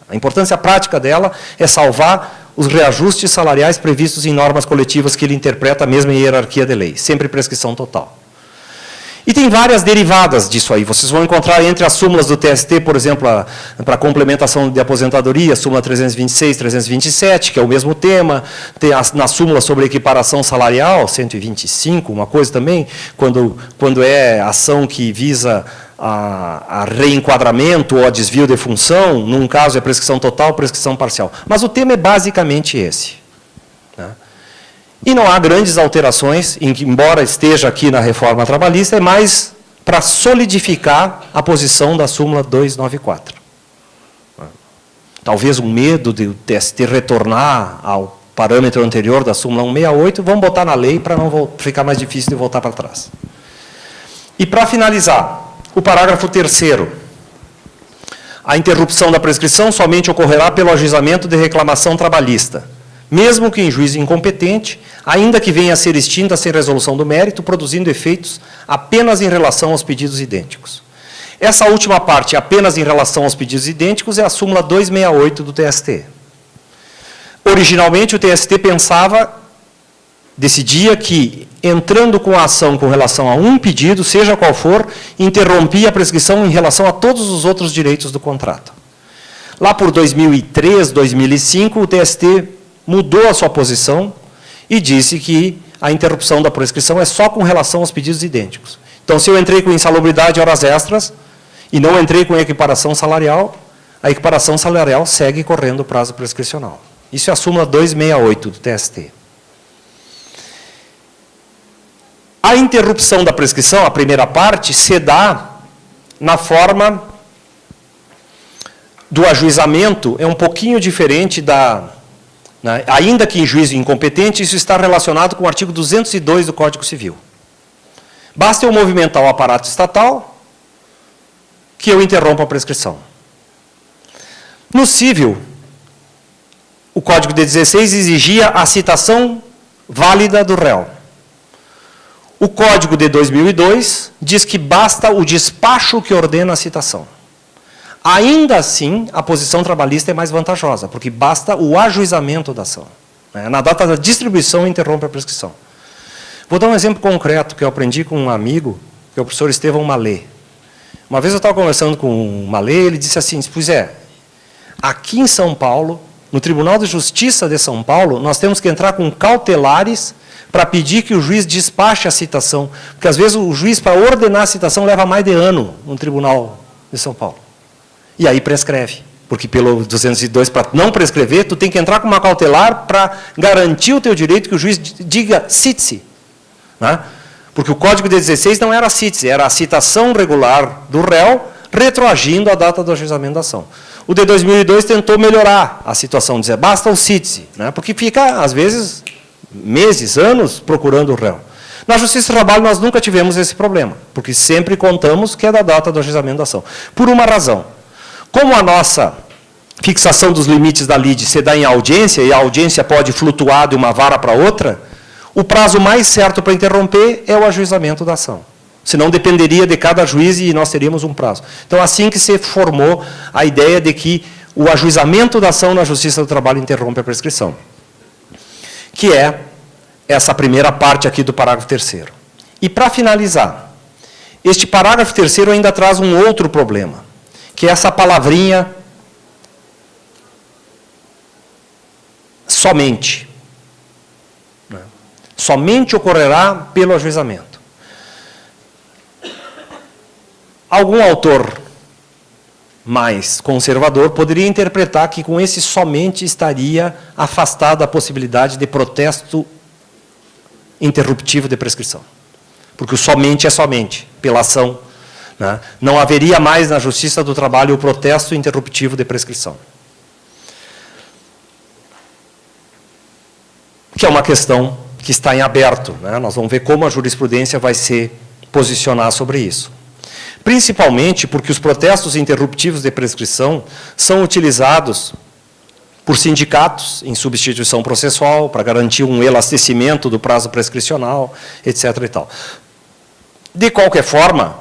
A importância prática dela é salvar os reajustes salariais previstos em normas coletivas que ele interpreta mesmo em hierarquia de lei, sempre prescrição total. E tem várias derivadas disso aí. Vocês vão encontrar entre as súmulas do TST, por exemplo, para complementação de aposentadoria, súmula 326, 327, que é o mesmo tema. Tem na súmula sobre equiparação salarial, 125, uma coisa também, quando é ação que visa a reenquadramento ou a desvio de função, num caso é prescrição total, prescrição parcial. Mas o tema é basicamente esse. Né? E não há grandes alterações, embora esteja aqui na reforma trabalhista, é mais para solidificar a posição da súmula 294. Talvez um medo de o TST retornar ao parâmetro anterior da súmula 168, vamos botar na lei para não ficar mais difícil de voltar para trás. E para finalizar, o parágrafo 3º. A interrupção da prescrição somente ocorrerá pelo ajuizamento de reclamação trabalhista, mesmo que em juízo incompetente, ainda que venha a ser extinta sem resolução do mérito, produzindo efeitos apenas em relação aos pedidos idênticos. Essa última parte, apenas em relação aos pedidos idênticos, é a súmula 268 do TST. Originalmente, o TST pensava decidia que, entrando com a ação com relação a um pedido, seja qual for, interrompia a prescrição em relação a todos os outros direitos do contrato. Lá por 2003, 2005, o TST mudou a sua posição e disse que a interrupção da prescrição é só com relação aos pedidos idênticos. Então, se eu entrei com insalubridade e horas extras e não entrei com equiparação salarial, a equiparação salarial segue correndo o prazo prescricional. Isso é a súmula 268 do TST. A interrupção da prescrição, a primeira parte, se dá na forma do ajuizamento, é um pouquinho diferente da... Né, ainda que em juízo incompetente, isso está relacionado com o artigo 202 do Código Civil. Basta eu movimentar o aparato estatal que eu interrompo a prescrição. No civil, o Código de 16 exigia a citação válida do réu. O Código de 2002 diz que basta o despacho que ordena a citação. Ainda assim, a posição trabalhista é mais vantajosa, porque basta o ajuizamento da ação. Na data da distribuição, interrompe a prescrição. Vou dar um exemplo concreto que eu aprendi com um amigo, que é o professor Estevão Malê. Uma vez eu estava conversando com o Malê, ele disse assim, pois é, aqui em São Paulo, no Tribunal de Justiça de São Paulo, nós temos que entrar com cautelares para pedir que o juiz despache a citação. Porque, às vezes, o juiz, para ordenar a citação, leva mais de ano no Tribunal de São Paulo. E aí prescreve. Porque, pelo 202, para não prescrever, tu tem que entrar com uma cautelar para garantir o teu direito que o juiz diga cite-se. Né? Porque o Código de 16 não era cite-se, era a citação regular do réu, retroagindo a data do ajuizamento da ação. O de 2002 tentou melhorar a situação, dizer, basta o cite-se, né? Porque fica, às vezes, meses, anos, procurando o réu. Na Justiça do Trabalho, nós nunca tivemos esse problema, porque sempre contamos que é da data do ajuizamento da ação. Por uma razão. Como a nossa fixação dos limites da lide se dá em audiência, e a audiência pode flutuar de uma vara para outra, o prazo mais certo para interromper é o ajuizamento da ação. Senão dependeria de cada juiz e nós teríamos um prazo. Então, assim que se formou a ideia de que o ajuizamento da ação na Justiça do Trabalho interrompe a prescrição. Que é essa primeira parte aqui do parágrafo 3º. E, para finalizar, este parágrafo 3º ainda traz um outro problema, que é essa palavrinha somente. Somente ocorrerá pelo ajuizamento. Algum autor mais conservador poderia interpretar que com esse somente estaria afastada a possibilidade de protesto interruptivo de prescrição. Porque o somente é somente, pela ação. Né? Não haveria mais na Justiça do Trabalho o protesto interruptivo de prescrição. Que é uma questão que está em aberto. Né? Nós vamos ver como a jurisprudência vai se posicionar sobre isso. Principalmente porque os protestos interruptivos de prescrição são utilizados por sindicatos em substituição processual, para garantir um elastecimento do prazo prescricional, etc. e tal. De qualquer forma,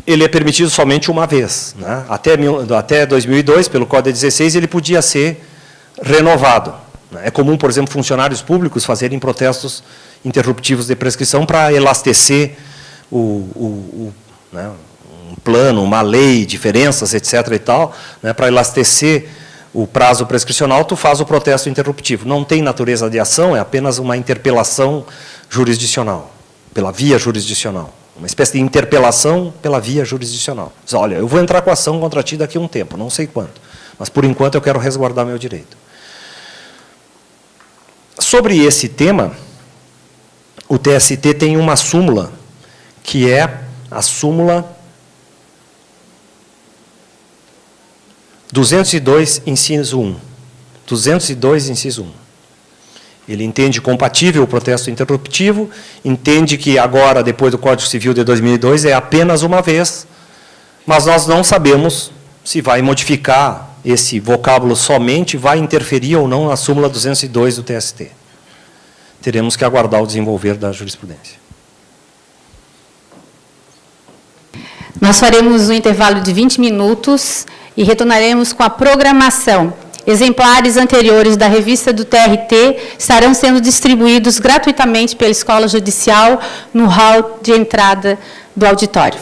ele é permitido somente uma vez. Né? Até 2002, pelo Código 16, ele podia ser renovado. É comum, por exemplo, funcionários públicos fazerem protestos interruptivos de prescrição para elastecer né, um plano, uma lei, diferenças, etc. e tal, né, para elastecer o prazo prescricional, tu faz o protesto interruptivo. Não tem natureza de ação, é apenas uma interpelação jurisdicional, pela via jurisdicional. Uma espécie de interpelação pela via jurisdicional. Diz, olha, eu vou entrar com a ação contra ti daqui a um tempo, não sei quanto, mas por enquanto eu quero resguardar meu direito. Sobre esse tema, o TST tem uma súmula, que é a súmula 202, inciso 1. 202, inciso 1. Ele entende compatível o protesto interruptivo, entende que agora, depois do Código Civil de 2002, é apenas uma vez, mas nós não sabemos se vai modificar esse vocábulo somente, vai interferir ou não na súmula 202 do TST. Teremos que aguardar o desenvolver da jurisprudência. Nós faremos um intervalo de 20 minutos e retornaremos com a programação Exemplares anteriores da revista do TRT estarão sendo distribuídos gratuitamente pela Escola Judicial no hall de entrada do auditório.